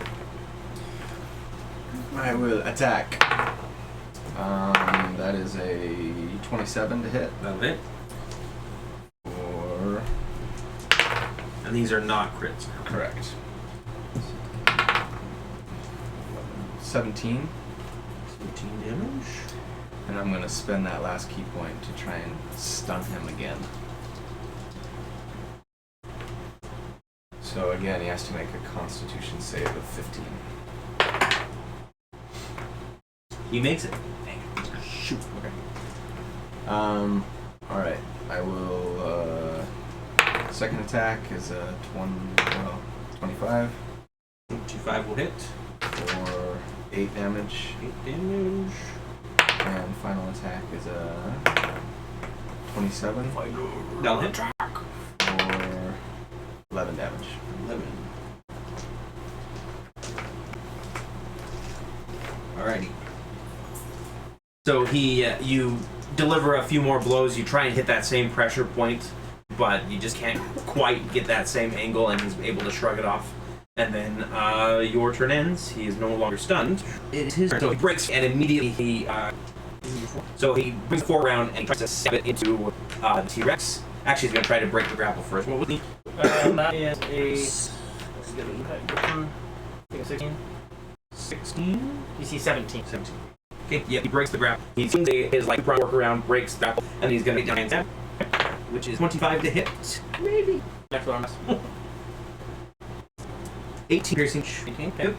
I will attack. That is a 27 to hit. That'll hit. Or And these are not crits. correct. 17. 17 damage. And I'm gonna spend that last key point to try and stun him again. So again, he has to make a Constitution save of 15. He makes it. Shoot. Okay. Alright. I will, second attack is a 25 25 will hit. for 8 damage. 8 damage. And final attack is a 27 That'll hit. for 11 damage. 11. Alrighty. So you deliver a few more blows. You try and hit that same pressure point, but you just can't quite get that same angle, and he's able to shrug it off. And then your turn ends. He is no longer stunned. It is his turn. So he breaks, and immediately he brings it forward around and he tries to stab it into the T-Rex. Actually, he's going to try to break the grapple first. What was he? That is a. Let's get an impact. 16. 16? You see 17. 17. Okay, yeah, he breaks the grapple. He seems his like work around, breaks the grapple, and he's going to get down and stab, which is 25 to hit. Maybe. Next one. 18 piercing. 18. Yep.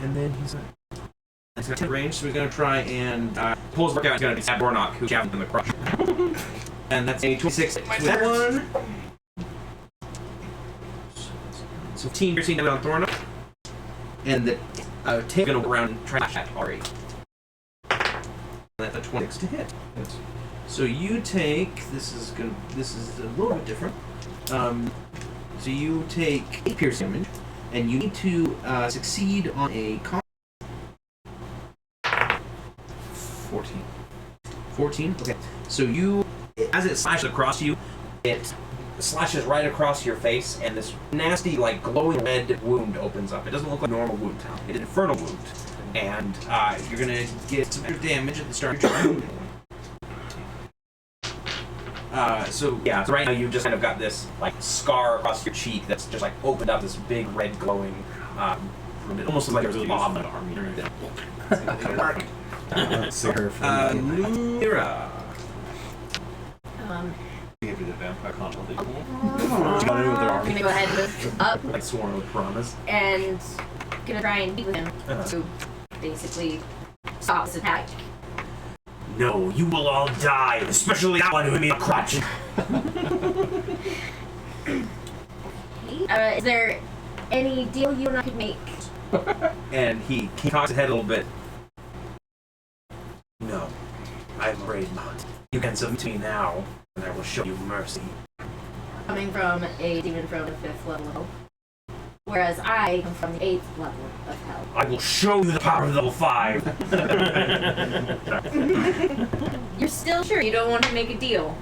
And then he's going to range, so he's going to try and pull his work out. He's going to stab Bornock, who's jabbing in the crotch. And that's a 26 with that one. So 15 piercing damage on Thornock. And the tail going to go around and try to attack Ari. And that's a 26 to hit. So you take, this is a little bit different. So you take 8 piercing damage, and you need to succeed on a con. 14. 14? Okay. So you, as it slashes across you, it slashes right across your face, and this nasty, like, glowing red wound opens up. It doesn't look like a normal wound. It's an infernal wound. And you're going to get some extra damage at the start of your turn. So right now you've just kind of got this, like, scar across your cheek that's just, like, opened up this big red glowing, it almost looks like there's a mob in the army. Mira. Give you the vampire consultation. I'm gonna go ahead and move up Like sworn with promise. and gonna try and beat with him to basically stop this attack. No, you will all die, especially that one who hit me in the crotch. Is there any deal you and I could make? And he cocks his head a little bit. I'm brave not. You can submit to me now, and I will show you mercy. Coming from a demon from the 5th level, whereas I come from the 8th level of hell. I will show you the power of level 5. You're still sure you don't want to make a deal?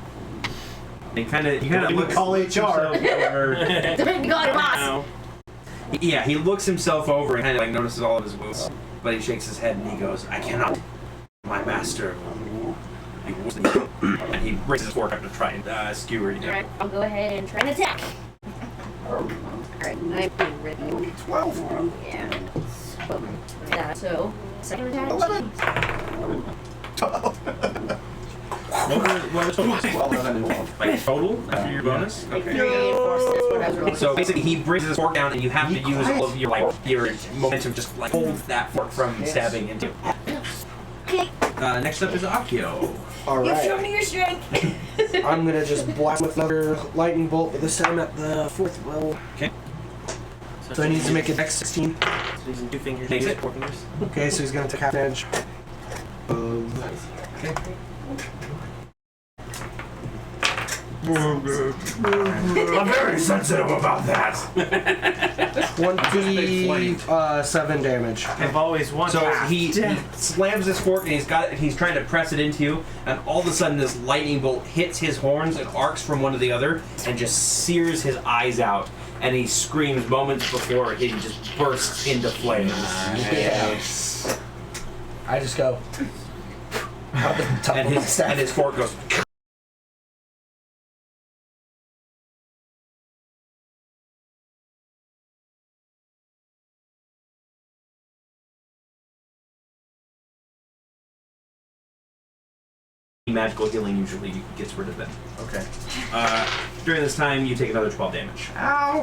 He kind of looks. Call HR. Don't call your boss. Yeah, he looks himself over and kind of like notices all of his moves, but he shakes his head and he goes, "I cannot. My master." And he raises his fork up to try and skewer you. Alright, I'll go ahead and try and attack. Alright, I'm being ready. 12. Yeah. So, second attack. 12. Like total after your bonus? Like Okay. 3 and 4, so that's what I was rolling. So basically, he brings his fork down, and you have to use all of your your momentum just like hold that fork from stabbing into. Okay, Next up is Akio. you show Alright. me your strength. I'm gonna just blast with another lightning bolt, but this time at the 4th level. Okay. So he needs to make it X 16. So using 2 fingers, Makes it. 4 fingers. Okay, so he's gonna take half damage. Okay. I'm very sensitive about that. 27 damage. I've always wanted. So he slams his fork and he's trying to press it into you, and all of a sudden this lightning bolt hits his horns and arcs from one to the other and just sears his eyes out, and he screams moments before he just bursts into flames. Yes. I just go. Out the top And of my his staff. fork goes. Magical healing usually gets rid of it. Okay. During this time, you take another 12 damage. Ow!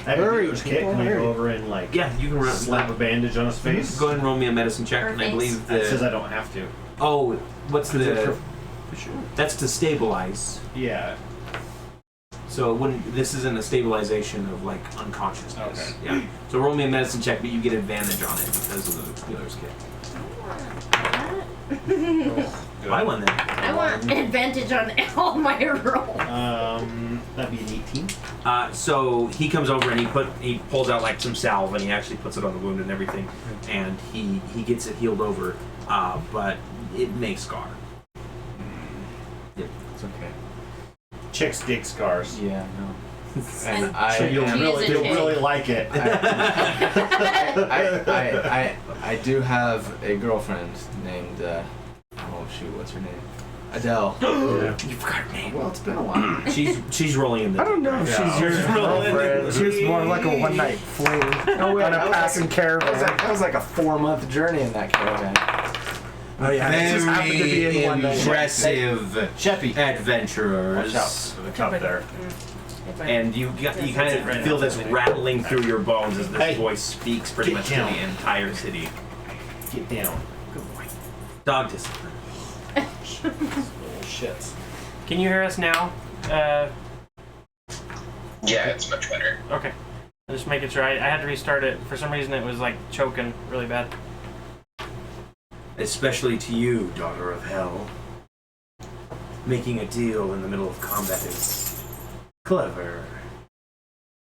I Hurry, have a kit. Can I hurry. go over and like Yeah, you can run. slap a bandage on his face? Go ahead and roll me a medicine check, and I Perfect. believe That says the. I don't have to. Oh, what's Is it the? for- That's to stabilize. Yeah. So it wouldn't. This isn't a stabilization of like unconsciousness. Okay. Yeah. So roll me a medicine check, but you get advantage on it because of the healer's kit. Buy one then. I want an advantage on all my rolls. That'd be an 18. So he comes over and he pulls out like some salve and he actually puts it on the wound and everything, and he gets it healed over, but it may scar. Yep. It's okay. Chicks dig scars. Yeah, no. And I So you'll She is really, a you'll chick. really like it. I do have a girlfriend named oh shoot, what's her name? Adele. You forgot her name. Well, it's been a while. She's rolling in the. I don't know if Yeah. she's your Rolling. girlfriend. She was more like a one-night fling No way, on a that was passing caravan. That was like a 4-month journey in that caravan. Oh yeah, it just happened to be in one night. impressive Sheppy. adventurers. Watch out for the cup there. And you kind of feel this rattling through your bones as this Hey. voice speaks pretty Get much down. to the entire city. Get down. Good boy. Dog discipline. Little shits. Can you hear us now? Yeah, it's much better. Okay. I'm just making sure. I had to restart it. For some reason, it was like choking really bad. Especially to you, daughter of hell. Making a deal in the middle of combat is clever.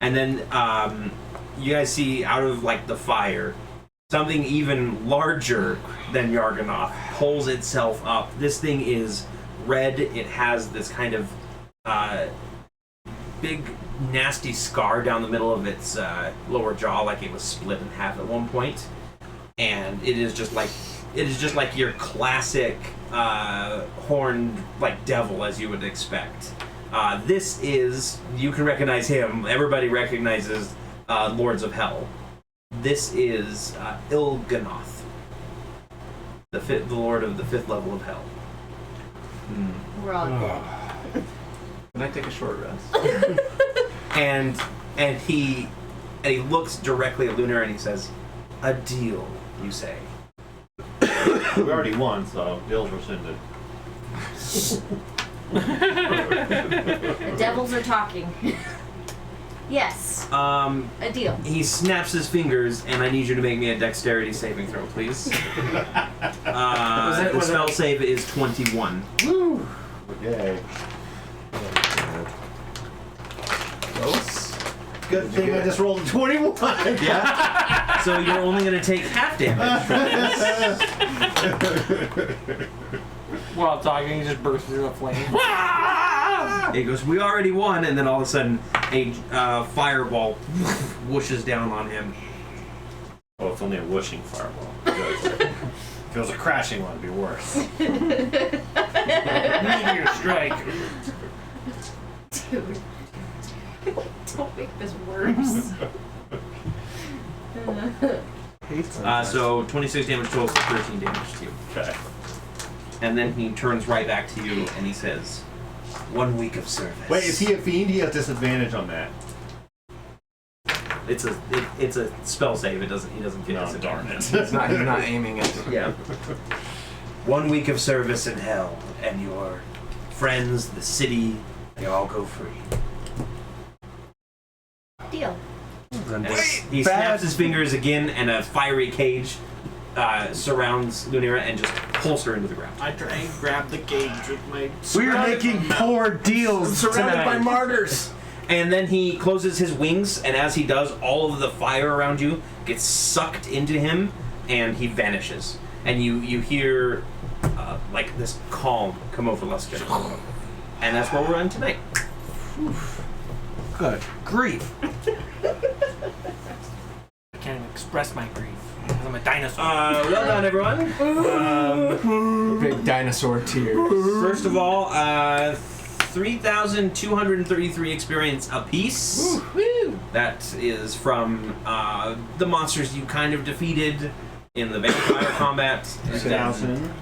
And then you guys see out of like the fire, something even larger than Yarganoth pulls itself up. This thing is red. It has this kind of big, nasty scar down the middle of its lower jaw, like it was split in half at one point. And it is just like your classic horned like devil, as you would expect. This is, you can recognize him. Everybody recognizes Lords of Hell. This is Il'gynoth, the Lord of the 5th level of Hell. We're all dead. Can I take a short rest? And he looks directly at Lunar and he says, "A deal, you say?" We already won, so deals rescinded. The devils are talking. Yes, a deal. He snaps his fingers, and I need you to make me a dexterity saving throw, please. The spell save is 21. Woo! Okay. Close. Good thing I just rolled a 21. Yeah. So you're only going to take half damage. While talking, he just bursts through a flame. It goes, we already won, and then all of a sudden, a fireball whooshes down on him. Oh, it's only a whooshing fireball. Good. If it was a crashing one, it'd be worse. Meteor strike. Dude. Don't make this worse. So 26 damage total, 13 damage to you. Okay. And then he turns right back to you and he says, 1 week of service. Wait, is he a fiend? He has disadvantage on that. It's a spell save. He doesn't get No, disadvantage. darn it. He's not aiming it. Yeah. 1 week of service in hell, and your friends, the city, they all go free. Deal. And he snaps his fingers again, and a fiery cage surrounds Lunera and just pulls her into the ground. I try and grab the cage with my. We're making poor deals surrounded by tonight. martyrs. And then he closes his wings, and as he does, all of the fire around you gets sucked into him, and he vanishes. And you hear like this calm come over Luster. And that's where we're on tonight. Good grief. I can't even express my grief because I'm a dinosaur. Well done, everyone. Big dinosaur tears. First of all, 3,233 experience apiece. Woo! That is from the monsters you kind of defeated in the vampire combat.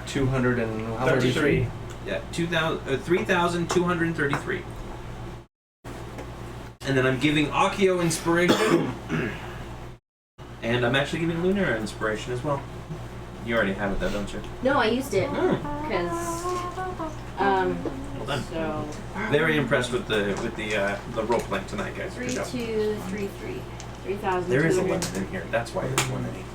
233. Yeah, 3,233. And then I'm giving Akio inspiration. And I'm actually giving Lunar inspiration as well. You already have it though, don't you? No, I used it because Well done. so Very impressed with the role playing tonight, guys. Good 3, job. 2, 3, 3. 3,000. There is a limit in here. That's why there's one in each.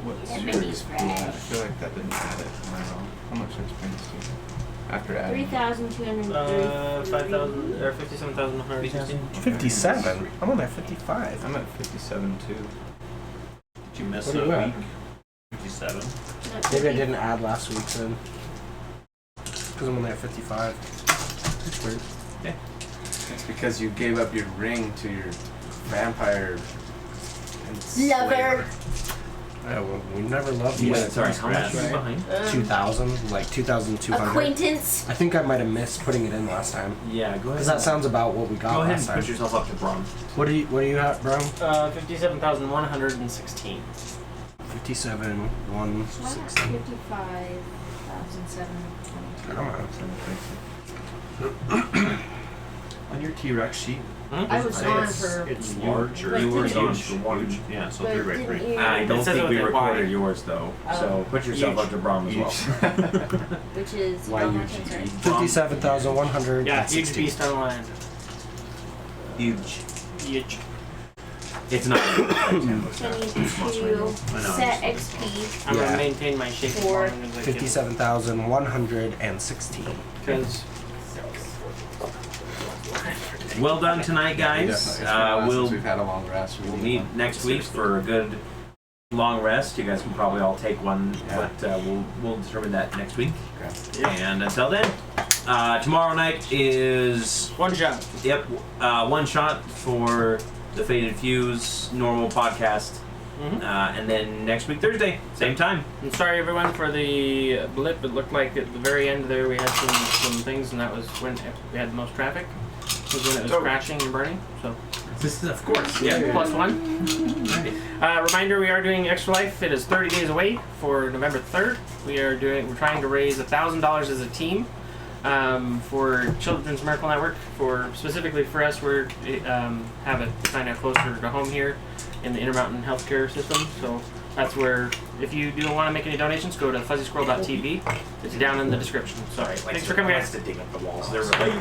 What's Yeah, your maybe experience? fresh. I feel like that didn't add it. Am I wrong? How much experience do you have? After adding. 3,233. 5,000 or 57,116. 57. I'm only at 55. I'm at 57 too. Did you miss What are a you at? week? 57. Maybe I didn't add last week's in. Because I'm only at 55. That's weird. It's because you gave up your ring to your vampire Lover. Yeah, well, we never loved Wait, you. sorry, how much are you behind? 2,000, like 2,200. Acquaintance. I think I might have missed putting it in last time. Yeah, go ahead. Because that sounds about what we got Go ahead last and time. push yourself up to bronze. What do you have, bro? 57,116. 57, 160. 55,722. Come on. On your T-Rex sheet, I was on for. It's large or But You were didn't- on for one. huge. Yeah, so But 3 by didn't 3. you- I don't It says think it we with a recorded Y. yours though. So put yourself Huge. up to bronze as well. Which is Why how you much I'm sorry. 57,160. Yeah, huge beast online. Huge. Huge. It's not. So I need to set XP. I'm Yeah. gonna maintain my shape as For long as I can. 57,116. Because Well done tonight, guys. It's been a while We'll since we've had a long rest. we'll meet next week for a good long rest. You guys can probably all take one, but we'll determine that next week. And until then, tomorrow night is one shot. one shot for the Faded Fuse normal podcast, and then next week Thursday, same time. I'm sorry everyone for the blip. It looked like at the very end there we had some things, and that was when we had the most traffic. Was when it was crashing and burning. So This is, of course, plus one. Reminder: we are doing Extra Life. It is 30 days away for November 3rd. We're trying to raise $1,000 as a team for Children's Miracle Network. Specifically for us, we're have it kind of closer to home here in the Intermountain Healthcare System. So that's where, if you do want to make any donations, go to fuzzy-squirrel.tv. It's down in the description. So thanks for coming, guys. To dig up the walls. They're really